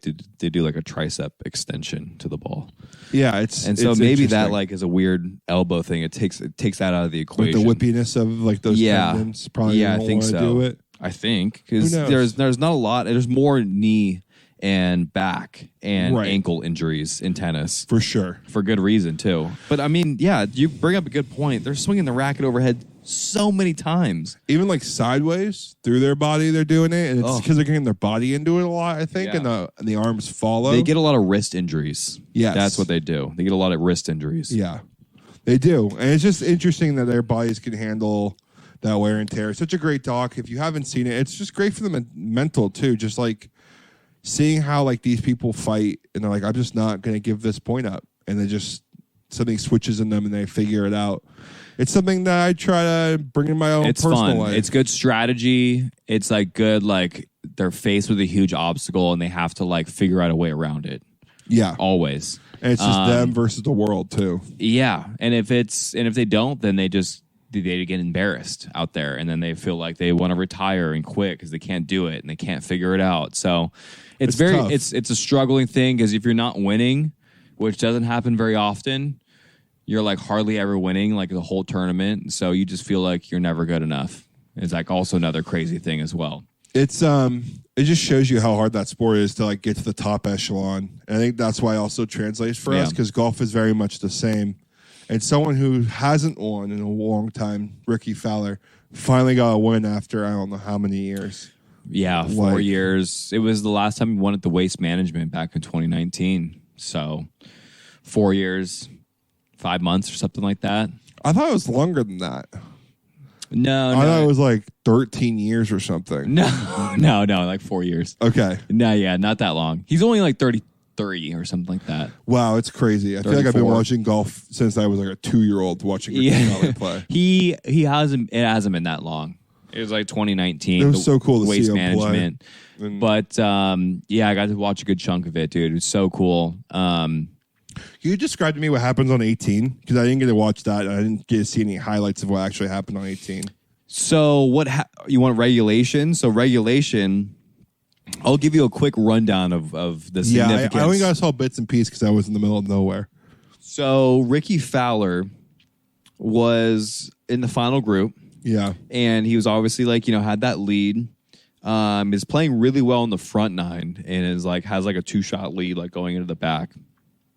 do like a tricep extension to the ball. Yeah, so maybe that like is a weird elbow thing. It takes that out of the equation. Like the whippiness of like those tendons. Probably I think so. Do it. I think because there's not a lot. There's more knee and back and ankle injuries in tennis for sure, for good reason too. But I mean, yeah, you bring up a good point. They're swinging the racket overhead so many times, even like sideways through their body. They're doing it, and it's because they're getting their body into it a lot. I think, and the arms follow. They get a lot of wrist injuries. Yes, that's what they do. They get a lot of wrist injuries. Yeah, they do, and it's just interesting that their bodies can handle that wear and tear. It's such a great doc. If you haven't seen it, it's just great for the mental too. Just like seeing how like these people fight, and they're like, I'm just not going to give this point up, and they just something switches in them and they figure it out. It's something that I try to bring in my own personal fun. life. It's good strategy. It's like good, like they're faced with a huge obstacle and they have to like figure out a way around it. Yeah. Always. And it's just them versus the world too. Yeah. And if they don't, then they get embarrassed out there and then they feel like they want to retire and quit because they can't do it and they can't figure it out. So it's very tough. it's a struggling thing because if you're not winning, which doesn't happen very often, you're like hardly ever winning like the whole tournament. So you just feel like you're never good enough. It's like also another crazy thing as well. It's it just shows you how hard that sport is to like get to the top echelon. And I think that's why it also translates for us because golf is very much the same. And someone who hasn't won in a long time, Ricky Fowler, finally got a win after I don't know how many years. Yeah, 4 years. It was the last time he won at the Waste Management back in 2019. So 4 years, 5 months or something like that. I thought it was longer than that. No. I thought it was like 13 years or something. No, like 4 years. Okay. No, yeah, not that long. He's only like 33 or something like that. Wow, it's crazy. I feel like I've been watching golf since I was like a 2-year-old watching Ricky Fowler play. It hasn't been that long. It was like 2019. It was so cool to Waste see him Management. play. But yeah, I got to watch a good chunk of it, dude. It was so cool. Can you describe to me what happens on 18? Because I didn't get to watch that. I didn't get to see any highlights of what actually happened on 18. So you want regulation? So regulation, I'll give you a quick rundown of the significance. Yeah, I only got saw bits and pieces because I was in the middle of nowhere. So Ricky Fowler was in the final group. Yeah. And he was obviously like, had that lead. Is playing really well in the front nine and is like has like a 2-shot lead like going into the back.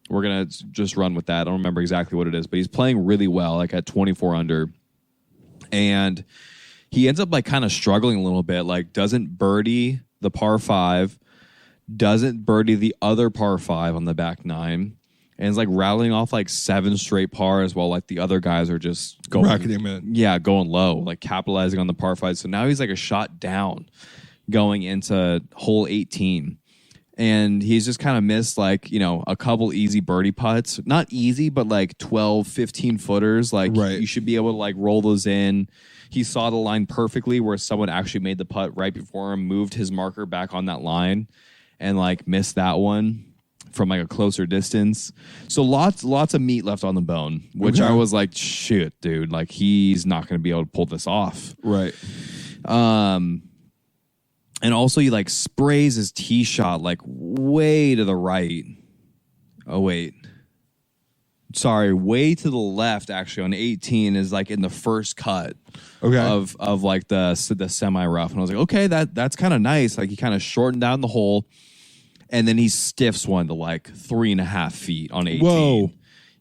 We're going to just run with that. I don't remember exactly what it is, but he's playing really well, like at 24 under. And he ends up like kind of struggling a little bit, like doesn't birdie the par 5, doesn't birdie the other par 5 on the back nine, and is like rattling off like 7 straight pars while like the other guys are just going, racking him in. Yeah, going low, like capitalizing on the par 5. So now he's like a shot down going into hole 18. And he's just kind of missed like, a couple easy birdie putts. Not easy, but like 12, 15 footers. Like you should be able to like roll those in. He saw the line perfectly where someone actually made the putt right before him, moved his marker back on that line and like missed that one from like a closer distance. So lots of meat left on the bone, which I was like, shit, dude, like he's not going to be able to pull this off. Right. And also he like sprays his tee shot like way to the right. Oh, wait. Sorry, way to the left actually on 18 is like in the first cut of like the semi rough. And I was like, okay, that's kind of nice. Like he kind of shortened down the hole and then he stiffs one to like 3.5 feet on 18. Whoa.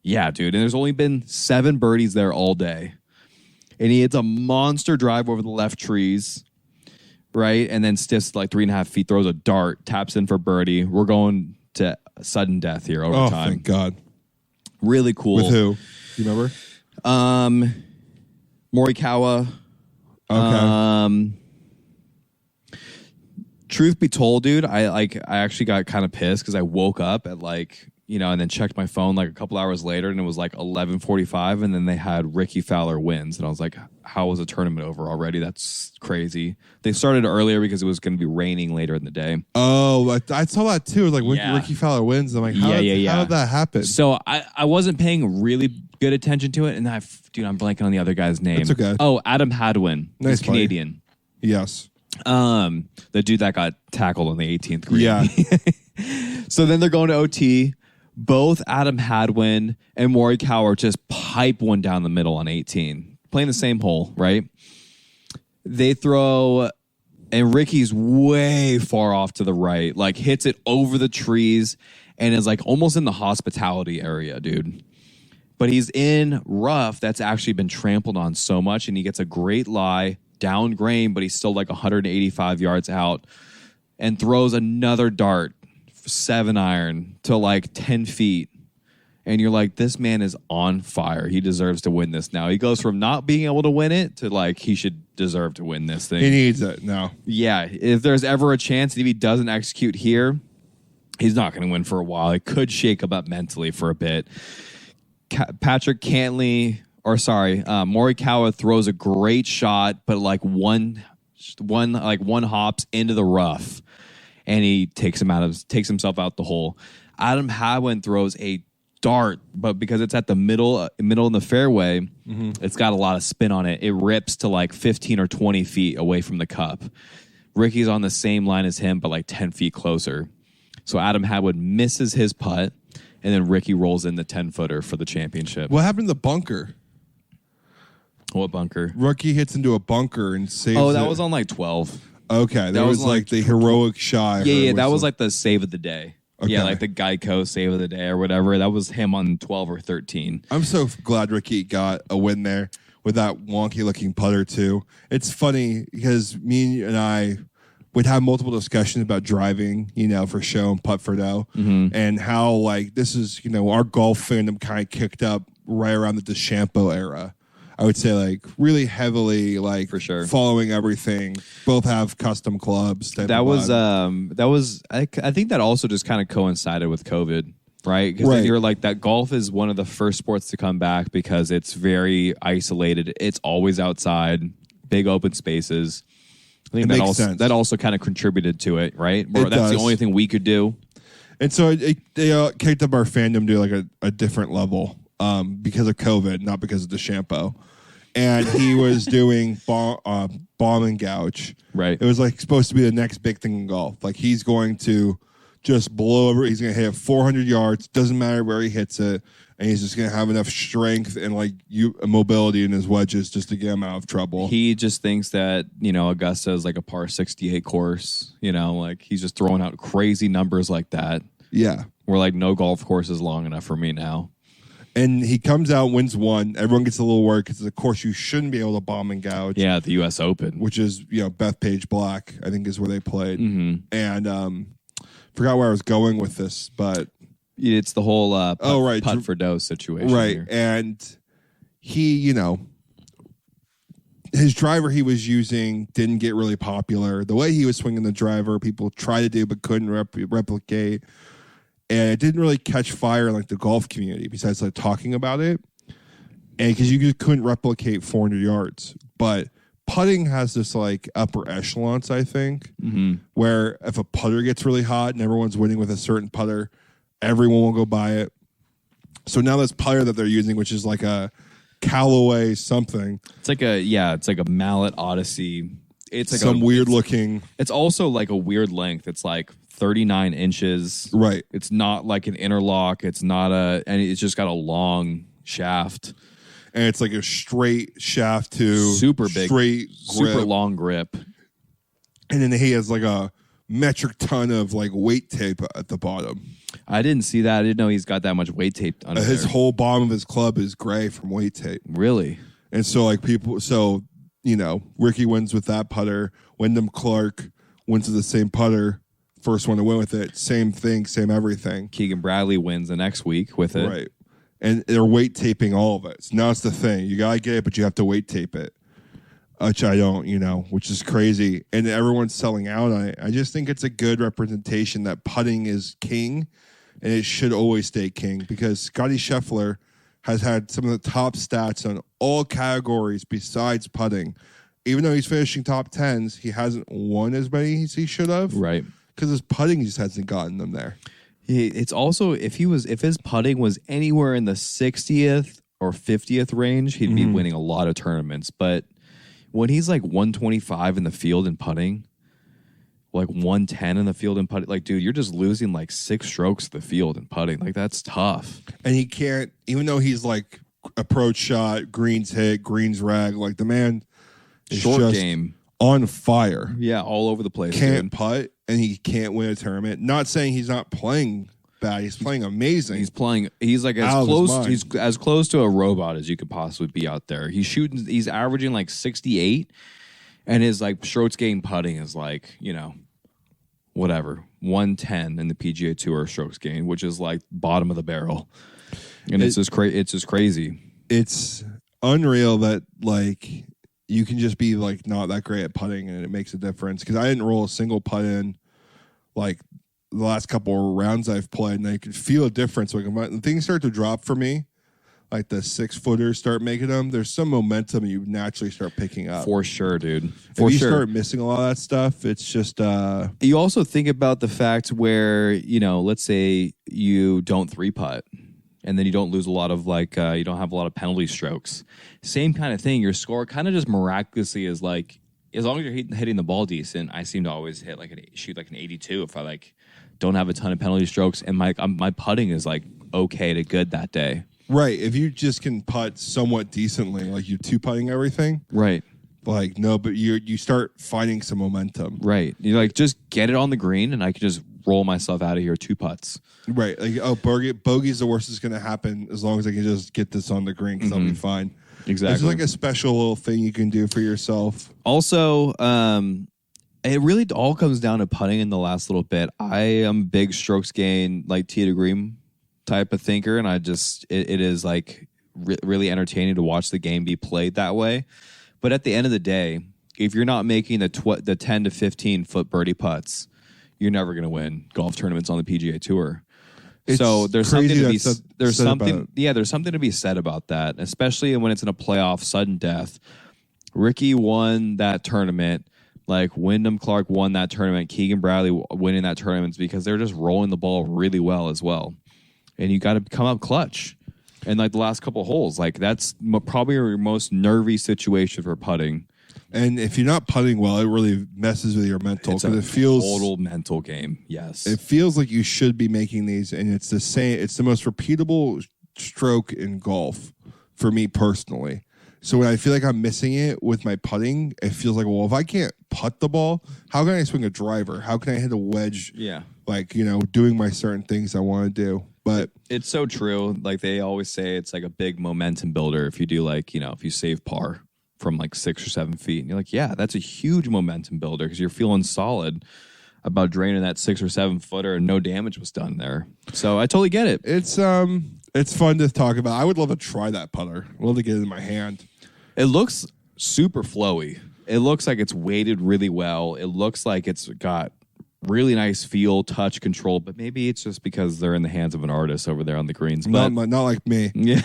Yeah, dude. And there's only been 7 birdies there all day. And he hits a monster drive over the left trees. Right, and then stiffs like 3.5 feet, throws a dart, taps in for birdie. We're going to sudden death here over time. Oh, thank God! Really cool. With who? You remember? Morikawa. Okay. Truth be told, dude, I actually got kind of pissed because I woke up at like and then checked my phone like a couple hours later, and it was like 11:45, and then they had Ricky Fowler wins, and I was like, how was the tournament over already? That's crazy. They started earlier because it was going to be raining later in the day. Oh, I saw that too. Like when Ricky Fowler wins, I'm like, how did that happen? So I wasn't paying really good attention to it, and I'm blanking on the other guy's name. It's okay. Oh, Adam Hadwin. Nice He's Canadian. Yes. The dude that got tackled on the 18th green. Yeah. So then they're going to OT. Both Adam Hadwin and Morikawa just pipe one down the middle on 18, playing the same hole, right? They throw, and Ricky's way far off to the right, like hits it over the trees and is like almost in the hospitality area, dude. But he's in rough that's actually been trampled on so much, and he gets a great lie down grain, but he's still like 185 yards out and throws another dart. 7-iron to like 10 feet. And you're like, this man is on fire. He deserves to win this now. He goes from not being able to win it to like he should deserve to win this thing. He needs it now. Yeah. If there's ever a chance, if he doesn't execute here, he's not going to win for a while. It could shake him up mentally for a bit. Patrick Cantley, Morikawa throws a great shot, but like one hops into the rough, and he takes himself out the hole. Adam Hadwin throws a dart, but because it's at the middle in the fairway, it's got a lot of spin on it. It rips to like 15 or 20 feet away from the cup. Ricky's on the same line as him, but like 10 feet closer. So Adam Hadwin misses his putt, and then Ricky rolls in the 10-footer for the championship. What happened to the bunker? What bunker? Rookie hits into a bunker and saves Oh, that it. was on like 12. Okay, that was like the heroic shot. Yeah, that was like the save of the day. Okay. Yeah, like the Geico save of the day or whatever. That was him on 12 or 13. I'm so glad Ricky got a win there with that wonky-looking putter, too. It's funny because me and I would have multiple discussions about driving, for show and putt for dough, and how, like, this is, our golf fandom kind of kicked up right around the DeChambeau era. I would say, like, really heavily, like, for sure, following everything. Both have custom clubs. I think that also just kind of coincided with COVID, right? Because you're like, that golf is one of the first sports to come back because it's very isolated. It's always outside, big open spaces. I think that also kind of contributed to it, right? That's the only thing we could do. And so they kicked up our fandom to like a different level because of COVID, not because of DeChambeau. And he was doing bomb and gouge. Right. It was like supposed to be the next big thing in golf. Like he's going to just blow over. He's going to hit 400 yards. Doesn't matter where he hits it. And he's just going to have enough strength and like mobility in his wedges just to get him out of trouble. He just thinks that, Augusta is like a par 68 course. Like he's just throwing out crazy numbers like that. Yeah. We're like, no golf course is long enough for me now. And he comes out, wins one. Everyone gets a little worried because, of course, you shouldn't be able to bomb and gouge. Yeah, at the U.S. Open. Which is, Bethpage Black, I think is where they played. Mm-hmm. And forgot where I was going with this, but... It's the whole putt for dough situation. Right. Here. And he, his driver he was using didn't get really popular. The way he was swinging the driver, people tried to do but couldn't replicate. And it didn't really catch fire in like the golf community besides like talking about it. And because you just couldn't replicate 400 yards. But putting has this like upper echelons, I think, where if a putter gets really hot and everyone's winning with a certain putter, everyone will go buy it. So now this putter that they're using, which is like a Callaway something. It's like a Mallet Odyssey. It's like some weird looking. It's also like a weird length. It's like 39 inches. Right. It's not like an interlock. It's not and it's just got a long shaft. And it's like a straight shaft to super big, straight grip. Super long grip. And then he has like a metric ton of like weight tape at the bottom. I didn't see that. I didn't know he's got that much weight tape under his there. whole bottom of his club is gray from weight tape. Really? And so like Ricky wins with that putter. Wyndham Clark wins with the same putter. First one to win with it. Same thing, same everything. Keegan Bradley wins the next week with it. Right. And they're weight taping all of it. So now it's the thing. You got to get it, but you have to weight tape it. Which I don't, which is crazy. And everyone's selling out on it. I just think it's a good representation that putting is king, and it should always stay king because Scotty Scheffler has had some of the top stats on all categories besides putting. Even though he's finishing top 10s, he hasn't won as many as he should have. Right. Because his putting just hasn't gotten them there. It's also, if his putting was anywhere in the 60th or 50th range, he'd be winning a lot of tournaments. But when he's like 125 in the field in putting, like 110 in the field in putting, like, dude, you're just losing like 6 strokes to the field in putting. Like, that's tough. And he can't, even though he's like approach shot, greens hit, greens rag, like the man is short just game on fire. Yeah, all over the place. Can't putt, and he can't win a tournament. Not saying he's not playing bad. He's playing amazing. He's like as close to a robot as you could possibly be out there. He's averaging like 68, and his like strokes gained putting is like, whatever, 110 in the PGA Tour strokes gained, which is like bottom of the barrel. And it's just crazy. It's unreal that like you can just be like not that great at putting and it makes a difference. Because I didn't roll a single putt in like the last couple of rounds I've played, and I could feel a difference. Like when things start to drop for me, like the 6-footers start making them, there's some momentum you naturally start picking up. For sure, dude. If you start missing a lot of that stuff, it's just you also think about the fact where, let's say you don't 3-putt and then you don't lose a lot of you don't have a lot of penalty strokes. Same kind of thing. Your score kind of just miraculously is like, as long as you're hitting the ball decent, I seem to always shoot like an 82 if I don't have a ton of penalty strokes, and my putting is like okay to good that day. Right. If you just can putt somewhat decently, like you 2-putting everything. Right. Like, no, but you start finding some momentum. Right. You're like, just get it on the green and I can just roll myself out of here 2 putts. Right. Like, bogey's the worst is going to happen as long as I can just get this on the green because I'll be fine. Exactly. It's like a special little thing you can do for yourself. Also, it really all comes down to putting in the last little bit. I am big strokes gain, like tee to green type of thinker, and it is like really entertaining to watch the game be played that way. But at the end of the day, if you're not making the 10 to 15 foot birdie putts, you're never going to win golf tournaments on the PGA Tour. So there's something to be there's something to be said about that, especially when it's in a playoff sudden death. Ricky won that tournament, like Wyndham Clark won that tournament, Keegan Bradley winning that tournament because they're just rolling the ball really well as well. And you got to come up clutch. And like the last couple of holes, like that's probably your most nervy situation for putting. And if you're not putting well, it really messes with your mental because it feels total mental game. Yes, it feels like you should be making these, and it's the same. It's the most repeatable stroke in golf for me personally. So when I feel like I'm missing it with my putting, it feels like, well, if I can't putt the ball, how can I swing a driver? How can I hit a wedge? Yeah, like doing my certain things I want to do. But it's so true. Like they always say, it's like a big momentum builder. If you do if you save par from like 6 or 7 feet, and you're like, yeah, that's a huge momentum builder because you're feeling solid about draining that 6 or 7 footer and no damage was done there. So I totally get it. It's fun to talk about. I would love to try that putter. I'd love to get it in my hand. It looks super flowy. It looks like it's weighted really well. It looks like it's got really nice feel, touch, control, but maybe it's just because they're in the hands of an artist over there on the greens. But not like me. Yeah,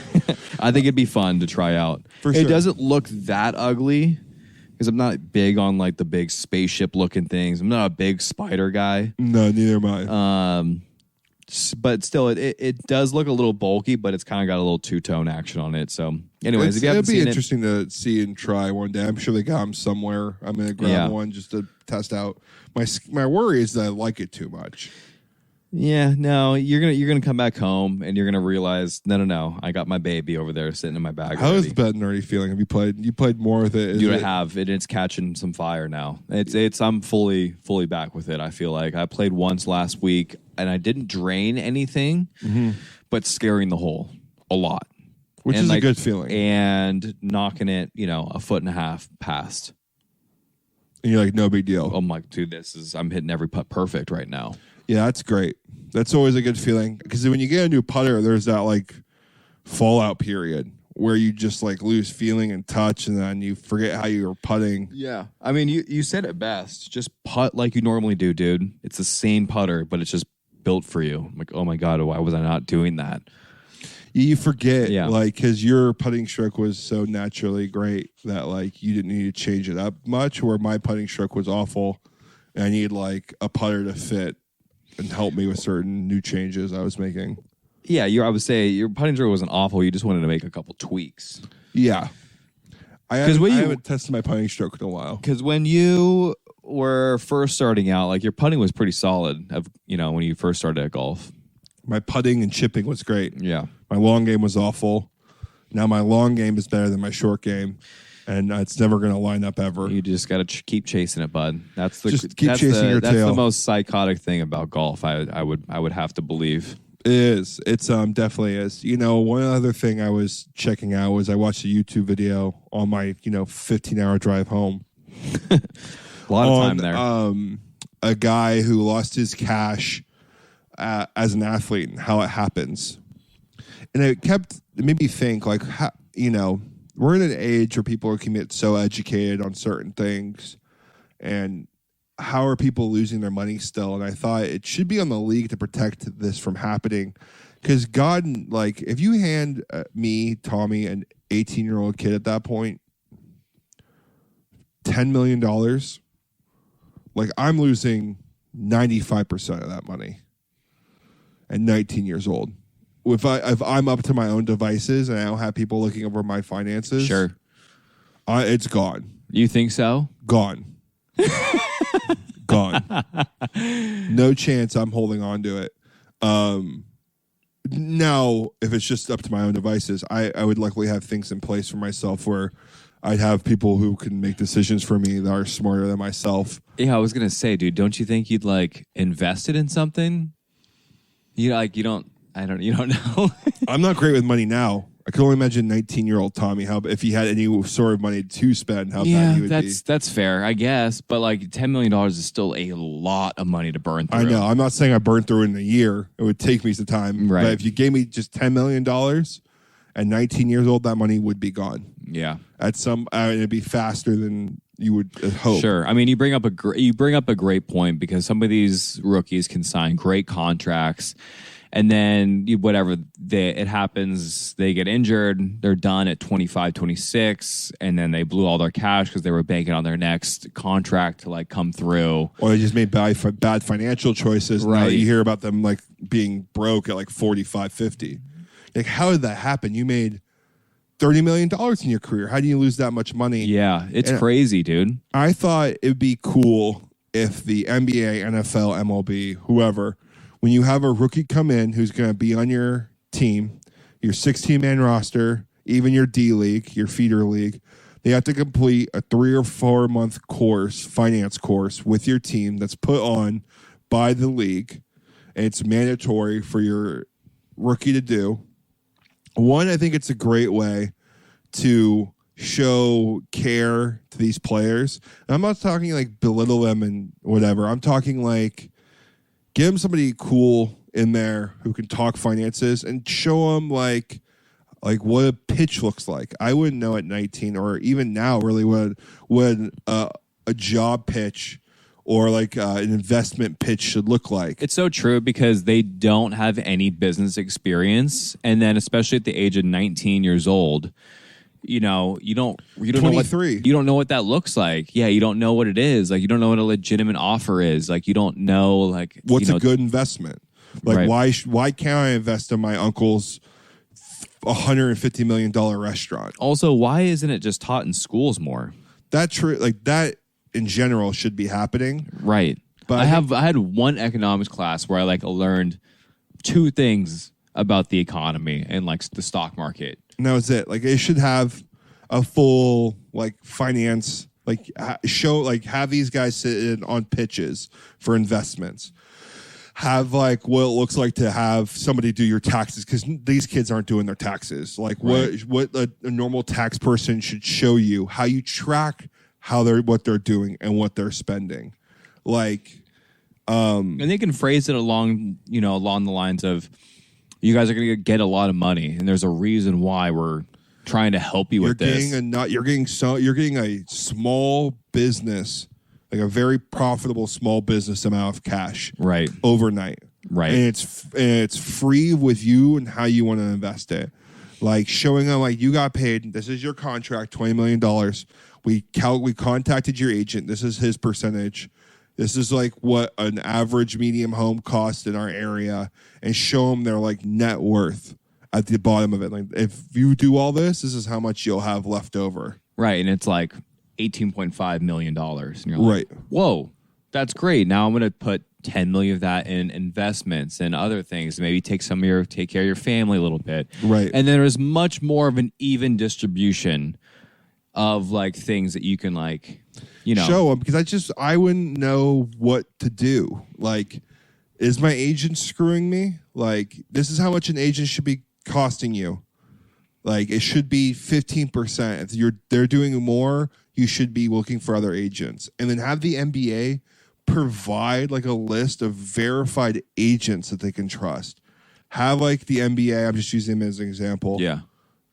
I think it'd be fun to try out. For sure. It doesn't look that ugly because I'm not big on like the big spaceship looking things. I'm not a big spider guy. No, neither am I. But still, it does look a little bulky, but it's kind of got a little two-tone action on it. So, anyways, if you haven't seen it, it'd be interesting to see and try one day. I'm sure they got them somewhere. I'm gonna grab one just to test out. My worry is that I like it too much. Yeah, no, you're gonna come back home and you're gonna realize no, I got my baby over there sitting in my bag. How is the betting already feeling? Have you played more with it? Dude, I have. It's catching some fire now. I'm fully back with it. I feel like I played once last week and I didn't drain anything, but scaring the hole a lot, which is a good feeling, and knocking it 1.5 feet past. And you're like, no big deal. I'm like, dude, I'm hitting every putt perfect right now. Yeah, that's great. That's always a good feeling because when you get a new putter, there's that like fallout period where you just like lose feeling and touch, and then you forget how you were putting. Yeah, I mean, you said it best. Just putt like you normally do, dude. It's the same putter, but it's just built for you. I'm like, oh my god, why was I not doing that? You forget, like, because your putting stroke was so naturally great that like you didn't need to change it up much. Where my putting stroke was awful, and I need like a putter to fit and help me with certain new changes I was making. Yeah, I would say your putting stroke wasn't awful. You just wanted to make a couple tweaks. Yeah. I haven't tested my putting stroke in a while. Because when you were first starting out, like your putting was pretty solid, when you first started at golf. My putting and chipping was great. Yeah. My long game was awful. Now my long game is better than my short game. And it's never going to line up ever. You just got to keep chasing it, bud. That's your tail. That's the most psychotic thing about golf. I would have to believe. It is. It's definitely is. One other thing I was checking out was I watched a YouTube video on my 15-hour drive home. A lot of time there. A guy who lost his cash as an athlete and how it happens, and it made me think like we're in an age where people can get so educated on certain things, and how are people losing their money still? And I thought it should be on the league to protect this from happening, Because God, like, if you hand me, Tommy, an 18-year-old kid at that point, $10 million, like, I'm losing 95% of that money at 19 years old. If I'm up to my own devices and I don't have people looking over my finances, Sure. It's gone. You think so? Gone. Gone. No chance I'm holding on to it. Now, if it's just up to my own devices, I would likely have things in place for myself where I'd have people who can make decisions for me that are smarter than myself. Yeah, I was gonna say, dude, don't you think you'd like invest it in something? You don't know. I'm not great with money now. I can only imagine 19-year-old Tommy, how if he had any sort of money to spend, how bad he would be. That's fair, I guess. But like $10 million is still a lot of money to burn through. I know. I'm not saying I burned through it in a year. It would take me some time. Right. But if you gave me just $10 million at 19 years old, that money would be gone. Yeah. It'd be faster than you would hope. Sure. I mean, you bring up a great point because some of these rookies can sign great contracts. And then it happens, they get injured, they're done at 25, 26, and then they blew all their cash because they were banking on their next contract to like come through. Or they just made bad financial choices. Right. Now you hear about them like being broke at like 45, 50. Like, how did that happen? You made $30 million in your career. How do you lose that much money? Yeah, it's crazy, dude. I thought it'd be cool if the NBA, NFL, MLB, whoever, when you have a rookie come in who's going to be on your team, your 16-man roster, even your D League, your feeder league, they have to complete a 3 or 4 month finance course with your team that's put on by the league. And it's mandatory for your rookie to do. One, I think it's a great way to show care to these players. And I'm not talking like belittle them and whatever. I'm talking like give them somebody cool in there who can talk finances and show them like what a pitch looks like. I wouldn't know at 19 or even now really what a job pitch or like an investment pitch should look like. It's so true because they don't have any business experience. And then especially at the age of 19 years old, you don't know what that looks like. Yeah, you don't know what it is. Like you don't know what a legitimate offer is. Like you don't know like what's a good investment. Like right. why can't I invest in my uncle's $150 million restaurant? Also, why isn't it just taught in schools more? That's true. Like that in general should be happening. Right. But I had one economics class where I like learned 2 things about the economy and like the stock market. And that was it. Like it should have a full like finance, like have these guys sit in on pitches for investments. Have like what it looks like to have somebody do your taxes because these kids aren't doing their taxes. Like what a normal tax person should show you, how you track what they're doing and what they're spending. Like and they can phrase it along the lines of you guys are going to get a lot of money, and there's a reason why we're trying to help you with this. You're getting a small business, like a very profitable small business amount of cash, right, overnight, right, and it's free with you and how you want to invest it. Like showing them, like you got paid. This is your contract, $20 million. We contacted your agent. This is his percentage. This is like what an average medium home costs in our area, and show them their like net worth at the bottom of it. Like if you do all this is how much you'll have left over. Right, and it's like $18.5 million. And you're like, whoa, that's great. Now I'm going to put 10 million of that in investments and other things. Maybe take care of your family a little bit. Right, and then there's much more of an even distribution of like things that you can like. Show them because I wouldn't know what to do. Like, is my agent screwing me? Like, this is how much an agent should be costing you. Like, it should be 15%. If they're doing more, you should be looking for other agents. And then have the NBA provide like a list of verified agents that they can trust. Have like the NBA, I'm just using them as an example. Yeah.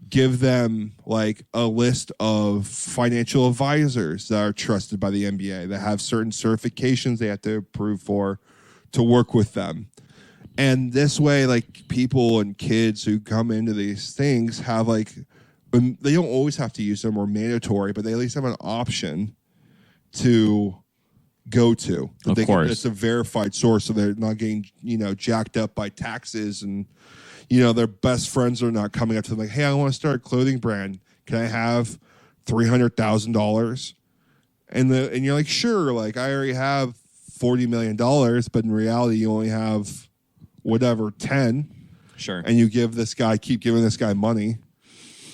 Give them like a list of financial advisors that are trusted by the NBA that have certain certifications they have to approve for to work with them. And this way, like, people and kids who come into these things have, like, they don't always have to use them or mandatory, but they at least have an option to go to. Of course. It's a verified source, so they're not getting, jacked up by taxes, and, their best friends are not coming up to them like, hey, I want to start a clothing brand. Can I have $300,000? And you're like, sure, like, I already have $40 million, but in reality, you only have whatever, 10. Sure. And you keep giving this guy money.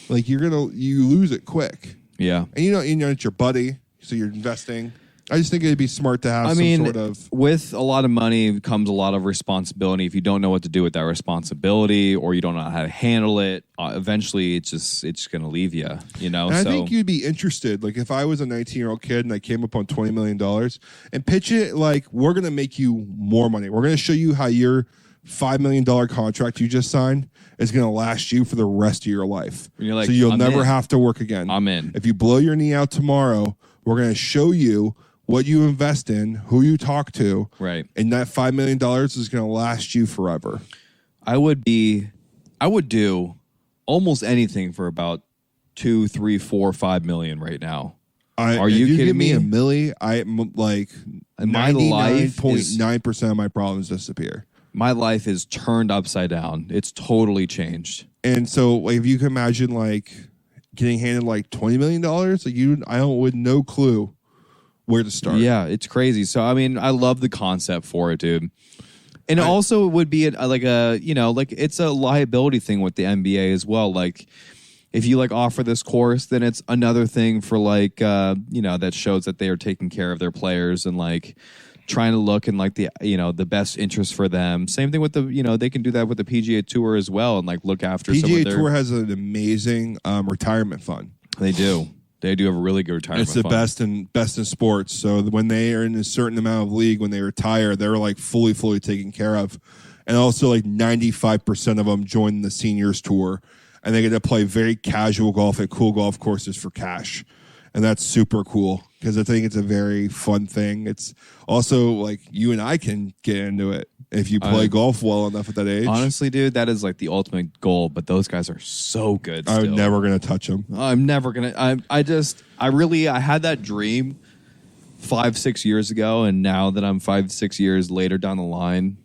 Like, you lose it quick. Yeah. And it's your buddy, so you're investing. I just think it'd be smart to have sort of... with a lot of money comes a lot of responsibility. If you don't know what to do with that responsibility, or you don't know how to handle it, eventually it's just going to leave you, And I think you'd be interested. Like, if I was a 19-year-old kid and I came up on $20 million and pitch it like, we're going to make you more money. We're going to show you how your $5 million contract you just signed is going to last you for the rest of your life. You're like, so you'll never have to work again. I'm in. If you blow your knee out tomorrow, we're going to show you what you invest in, who you talk to. Right. And that $5 million is going to last you forever. I would do almost anything for about 2, 3, 4, 5 million right now. Are you kidding give me? A milli, I'm like, my life 99.9% of my problems disappear. My life is turned upside down. It's totally changed. And so, like, if you can imagine, like, getting handed like $20 million, like, I don't with no clue where to start. Yeah, it's crazy. So, I mean, I love the concept for it, dude. And also, it would be it's a liability thing with the NBA as well. Like, if you like offer this course, then it's another thing for like, that shows that they are taking care of their players and like trying to look in like the best interest for them. Same thing with they can do that with the PGA Tour as well and like look after PGA Tour has an amazing retirement fund. They do. They do have a really good retirement fund. It's the best in sports. So when they are in a certain amount of league, when they retire, they're like fully taken care of. And also like 95% of them join the seniors tour and they get to play very casual golf at cool golf courses for cash. And that's super cool because I think it's a very fun thing. It's also like you and I can get into it if you play golf well enough at that age. Honestly, dude, that is like the ultimate goal. But those guys are so good. I'm never going to touch them. I'm never going to. I had that dream 5-6 years ago. And now that I'm 5-6 years later down the line,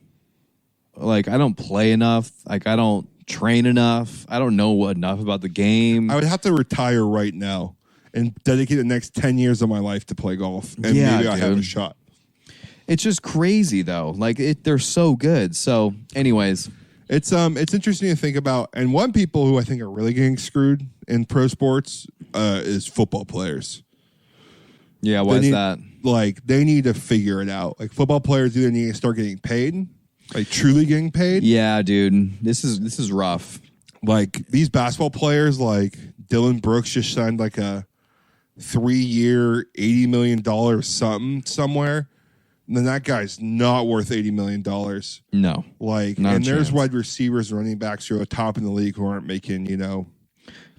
like I don't play enough. Like I don't train enough. I don't know enough about the game. I would have to retire right now and dedicate the next 10 years of my life to play golf. And maybe I have a shot. It's just crazy, though. Like, they're so good. So, anyways. It's interesting to think about. And one people who I think are really getting screwed in pro sports is football players. Yeah, why is that? Like, they need to figure it out. Like, football players either need to start getting paid, like truly getting paid. Yeah, dude. This is rough. Like, these basketball players, like Dylan Brooks just signed like a 3-year, $80 million something somewhere. And then that guy's not worth $80 million. No. Like, and there's wide receivers, running backs who are top in the league who aren't making, Yeah,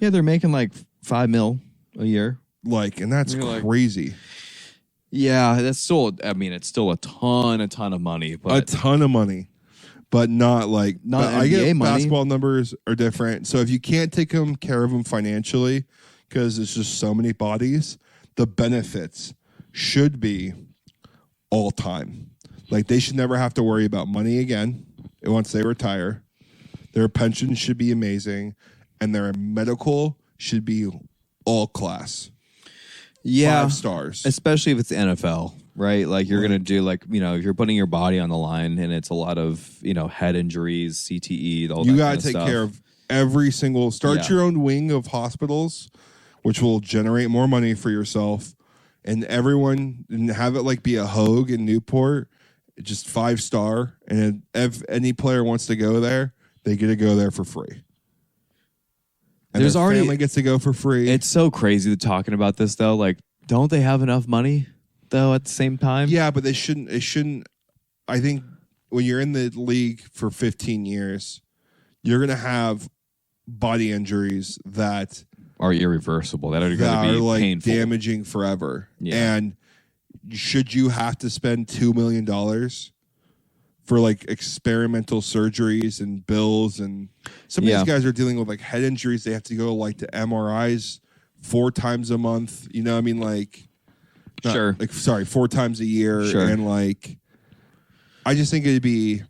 they're making like $5 million a year. Like, and that's crazy. Yeah, that's still, it's still a ton of money. But a ton of money. But not like, I get money. Basketball numbers are different. So if you can't take care of them financially, because it's just so many bodies, the benefits should be all time. Like they should never have to worry about money again once they retire. Their pension should be amazing, and their medical should be all class. Yeah, 5 stars, especially if it's the NFL, right? Like you're gonna do like if you're putting your body on the line, and it's a lot of head injuries, CTE, all that. You gotta take care of every single. Start your own wing of hospitals, which will generate more money for yourself. And everyone, and have it like be a Hogue in Newport, just 5-star. And if any player wants to go there, they get to go there for free. And their family gets to go for free. It's so crazy talking about this though. Like, don't they have enough money though at the same time? Yeah, but they shouldn't. It shouldn't. I think when you're in the league for 15 years, you're gonna have body injuries that are irreversible. That are going to be like painful, damaging forever. Yeah. And should you have to spend $2 million for like experimental surgeries and bills, and some of these guys are dealing with like head injuries. They have to go like to MRIs 4 times a month. You know, what I mean, like, Sure. 4 times a year, Sure. and like, I just think it'd be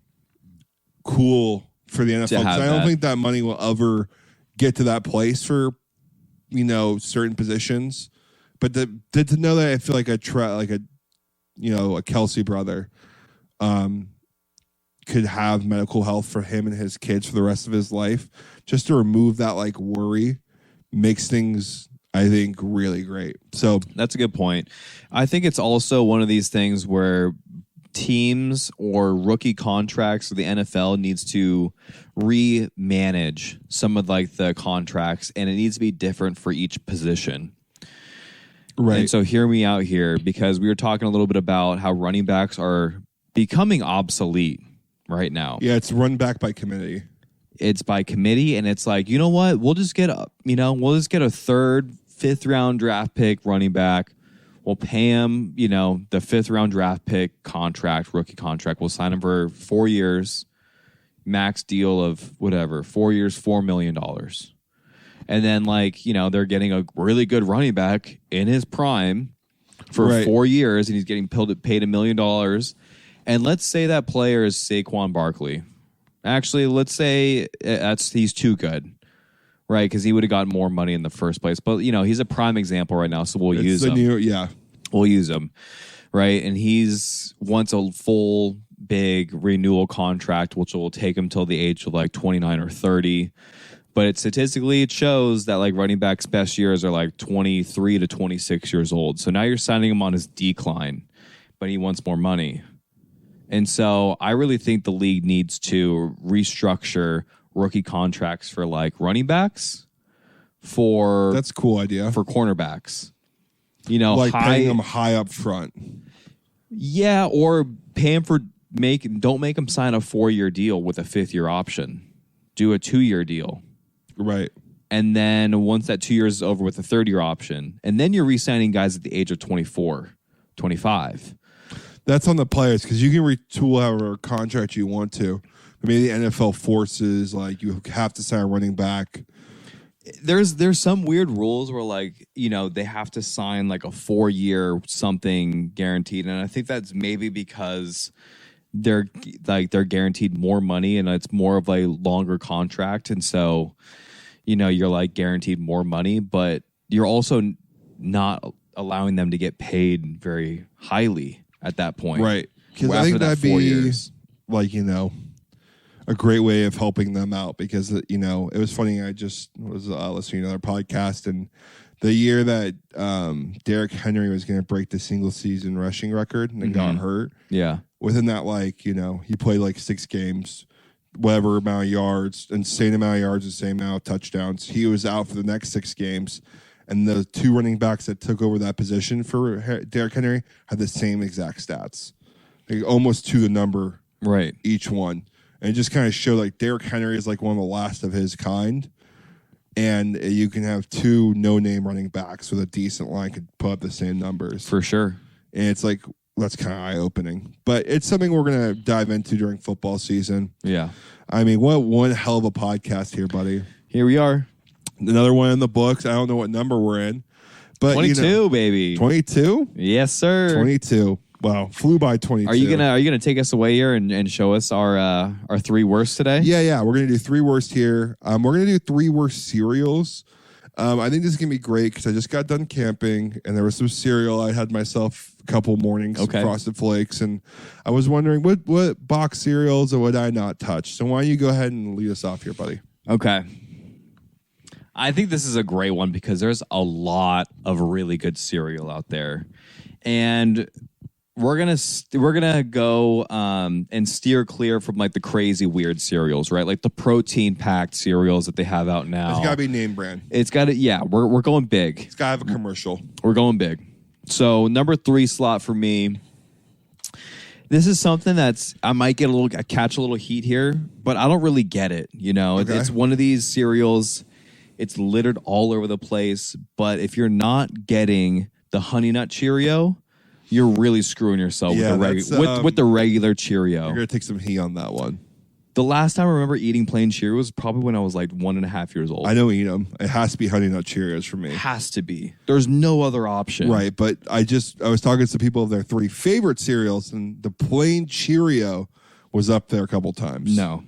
cool for the NFL. I don't think that money will ever get to that place for, you know, certain positions. But to know that I feel like a Kelsey brother could have medical health for him and his kids for the rest of his life, just to remove that like worry, makes things, I think, really great. So that's a good point. I think it's also one of these things where teams or rookie contracts or the NFL needs to remanage some of like the contracts, and it needs to be different for each position. Right. And so hear me out here, because we were talking a little bit about how running backs are becoming obsolete right now. Yeah, it's run back by committee. It's by committee, and it's like, you know what? We'll just get a 3rd, 5th round draft pick running back. We'll pay him, you know, the 5th round draft pick contract, rookie contract. We'll sign him for 4 years, max deal of whatever, 4 years, $4 million. And then, like, you know, they're getting a really good running back in his prime for 4 years, and he's getting paid $1 million. And let's say that player is Saquon Barkley. Actually, let's say he's too good, right? Because he would have gotten more money in the first place. But, you know, he's a prime example right now, so we'll use him. We'll use him, right? And he's wants a full, big renewal contract, which will take him till the age of like 29 or 30. But statistically, it shows that like running backs' best years are like 23 to 26 years old. So now you're signing him on his decline, but he wants more money. And so I really think the league needs to restructure rookie contracts for like running backs, that's a cool idea, for cornerbacks. You know, like paying them high up front. Yeah, or pay him don't make him sign a 4-year deal with a 5th-year option. Do a 2-year deal. Right. And then once that 2 years is over, with a 3rd-year option. And then you're re-signing guys at the age of 24, 25. That's on the players, because you can retool however contract you want to. Maybe the NFL forces, like, you have to sign a running back. There's some weird rules where, like, you know, they have to sign like a 4-year something guaranteed. And I think that's maybe because they're guaranteed more money, and it's more of a longer contract. And so, you know, you're like guaranteed more money, but you're also not allowing them to get paid very highly at that point. Right. Because I think that'd be like, you know, a great way of helping them out, because, you know, it was funny. I just was listening to another podcast, and the year that Derrick Henry was going to break the single season rushing record and then got hurt. Yeah. Within that, like, you know, he played like 6 games, whatever amount of yards, insane amount of yards, the same amount of touchdowns. He was out for the next 6 games. And the 2 running backs that took over that position for Derrick Henry had the same exact stats, like almost to the number, right? Each one, and it just kind of showed like Derrick Henry is like one of the last of his kind, and you can have 2 no-name running backs with a decent line could put up the same numbers for sure. And it's like, that's kind of eye-opening, but it's something we're gonna dive into during football season. Yeah, I mean, what one hell of a podcast here, buddy. Here we are. Another one in the books. I don't know what number we're in, but 22, you know, baby. 22? Yes, sir. 22. Wow, flew by 22. Are you gonna take us away here and show us our 3 worst today? Yeah. We're gonna do 3 worst here. We're gonna do 3 worst cereals. I think this is gonna be great because I just got done camping and there was some cereal. I had myself a couple mornings, some Frosted Flakes, and I was wondering what box cereals would I not touch. So why don't you go ahead and lead us off here, buddy? Okay. I think this is a great one because there's a lot of really good cereal out there, and we're gonna go and steer clear from like the crazy weird cereals, right? Like the protein packed cereals that they have out now. It's gotta be name brand. It's gotta, yeah. We're going big. It's gotta have a commercial. We're going big. So number 3 slot for me. This is something that's I might catch a little heat here, but I don't really get it. You know, it's one of these cereals. It's littered all over the place. But if you're not getting the Honey Nut Cheerio, you're really screwing yourself Yeah, with the regular Cheerio. You're gonna take some heat on that one. The last time I remember eating plain Cheerios was probably when I was like 1.5 years old. I don't eat them. It has to be Honey Nut Cheerios for me. Has to be. There's no other option. Right, but I was talking to people of their 3 favorite cereals, and the plain Cheerio was up there a couple times. No.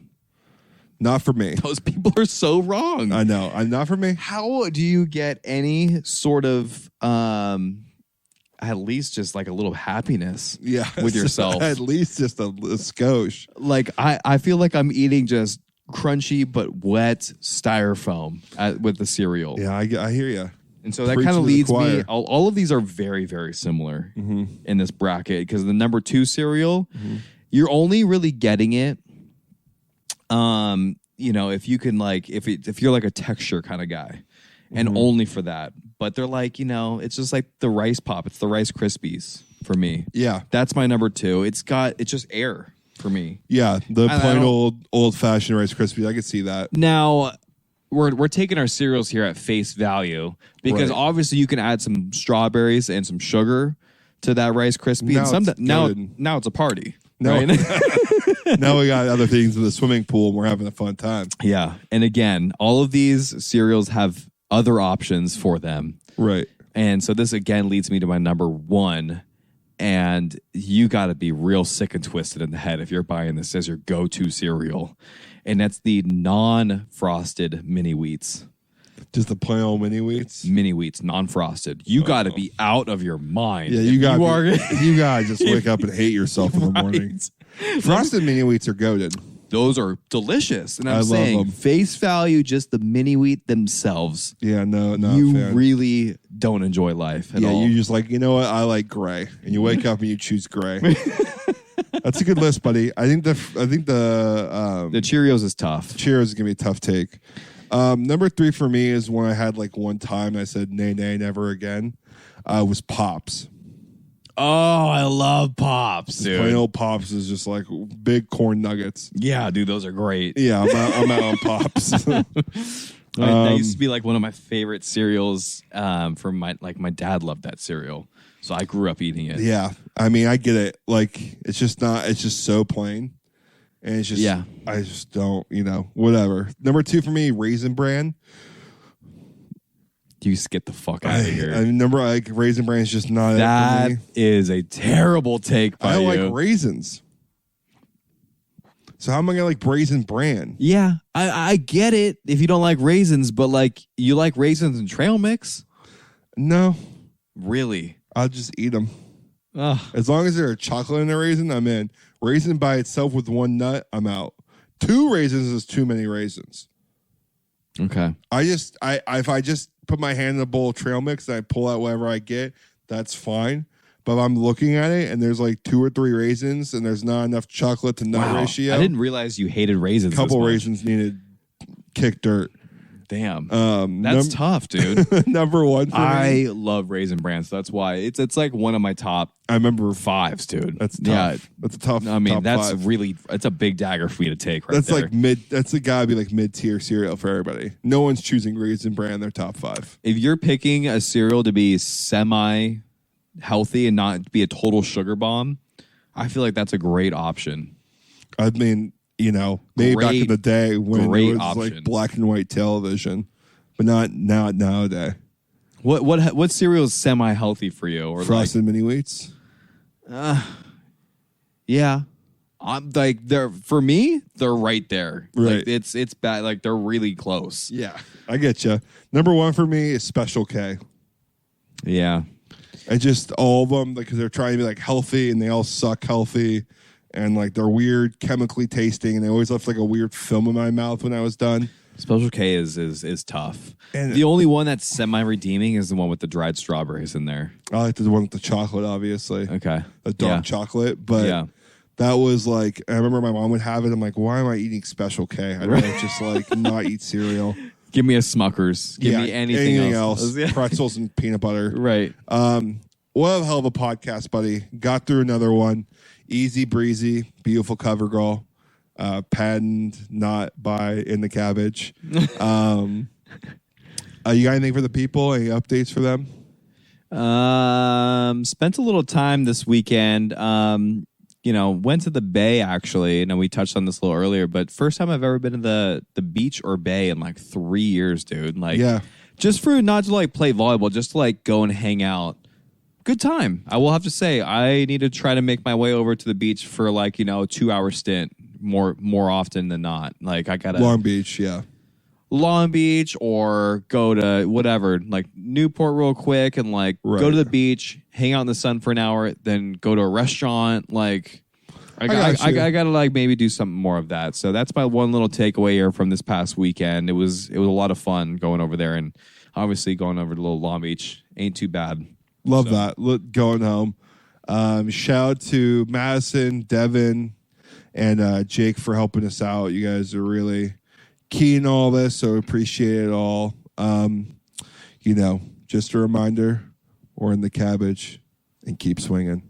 Not for me. Those people are so wrong. I know. Not for me. How do you get any sort of at least just like a little happiness with yourself? At least just a skosh. Like I feel like I'm eating just crunchy but wet styrofoam with the cereal. Yeah, I hear you. And so that kind of leads me. All of these are very, very similar in this bracket because the number 2 cereal, you're only really getting it, if you can if you're like a texture kind of guy, and only for that. But they're like, it's just like the Rice Pop. It's the Rice Krispies for me. Yeah, that's my number 2. It's just air for me. Yeah, the plain old fashioned Rice Krispies. I could see that. Now, we're taking our cereals here at face value because obviously you can add some strawberries and some sugar to that Rice Krispie. Now it's a party. No. Right? Now we got other things in the swimming pool and we're having a fun time. Yeah. And again, all of these cereals have other options for them. Right. And so this again leads me to my number 1. And you got to be real sick and twisted in the head if you're buying this as your go-to cereal. And that's the non-frosted mini wheats. Just the plain old mini wheats? Mini wheats, non-frosted. You got to be out of your mind. Yeah, you got to just wake up and hate yourself in the morning. Frosted mini wheats are goated. Those are delicious. And I love them. Face value, just the mini wheat themselves. Yeah, no, you really don't enjoy life at all. Yeah, you just like, you know what? I like gray. And you wake up and you choose gray. That's a good list, buddy. I think the Cheerios is tough. Cheerios is gonna be a tough take. Number 3 for me is one I had like one time and I said nay, never again. Was Pops. Oh, I love Pops, dude. Plain old Pops is just like big corn nuggets. Yeah, dude, those are great. Yeah, I'm out on Pops. That used to be like one of my favorite cereals. From my dad loved that cereal, so I grew up eating it. Yeah, I mean, I get it. Like, it's just so plain, and it's just I just don't, whatever. Number 2 for me, Raisin Bran. You just get the fuck out of here. Raisin Bran is just not that it for me. Is a terrible take by you. I like raisins. So how am I gonna like Raisin Bran? Yeah, I get it if you don't like raisins, but like you like raisins and trail mix? No. Really? I'll just eat them. Ugh. As long as there's chocolate in a raisin, I'm in. Raisin by itself with one nut, I'm out. 2 raisins is too many raisins. Okay. If I just put my hand in a bowl of trail mix and I pull out whatever I get, that's fine. But if I'm looking at it and there's like 2 or 3 raisins and there's not enough chocolate to nut ratio. I didn't realize you hated raisins. A couple raisins needed kick dirt. Damn. That's tough, dude. Number 1 for me. I love Raisin Bran, so that's why it's like one of my top. I remember 5s, dude. That's tough. Yeah, that's a tough. I mean, top that's 5. really it's a big dagger for you to take. Right, that's there. like mid. That's gotta be like mid-tier cereal for everybody. No one's choosing Raisin Bran in their top 5. If you're picking a cereal to be semi-healthy and not be a total sugar bomb, I feel like that's a great option. I mean, maybe back in the day when it was like black and white television, but not nowadays. What cereal is semi-healthy for you? Or Frosted Mini Wheats? Yeah. I'm like for me, they're right there. Right. Like, it's bad. Like they're really close. Yeah, I get you. Number 1 for me is Special K. Yeah. And just all of them, because they're trying to be like healthy and they all suck healthy. And like they're weird chemically tasting and they always left like a weird film in my mouth when I was done. Special K is tough. And the only one that's semi-redeeming is the one with the dried strawberries in there. I like the one with the chocolate, obviously. Okay. The dark chocolate. But that was like, I remember my mom would have it. I'm like, why am I eating Special K? I'd rather just like not eat cereal. Give me a Smucker's. Give me anything else. Pretzels and peanut butter. Right. What a hell of a podcast, buddy. Got through another one. Easy breezy. Beautiful cover girl. Patent not by in the Cabbage. You got anything for the people? Any updates for them? Spent a little time this weekend. Went to the bay actually. And we touched on this a little earlier, but first time I've ever been to the beach or bay in like 3 years, dude. Like, Yeah. just for not to like play volleyball, just to like go and hang out. Good time. I will have to say, I need to try to make my way over to the beach for like, a 2-hour stint more often than not. Like I gotta Long Beach, yeah. Long Beach or go to whatever, like Newport real quick and like go to the beach, hang out in the sun for an hour, then go to a restaurant. Like I gotta like maybe do something more of that. So that's my one little takeaway here from this past weekend. It was a lot of fun going over there, and obviously going over to little Long Beach ain't too bad. Love that. Going home. Shout out to Madison, Devin, and Jake for helping us out. You guys are really key in all this, so appreciate it all. Just a reminder, we're in the Cabbage and keep swinging.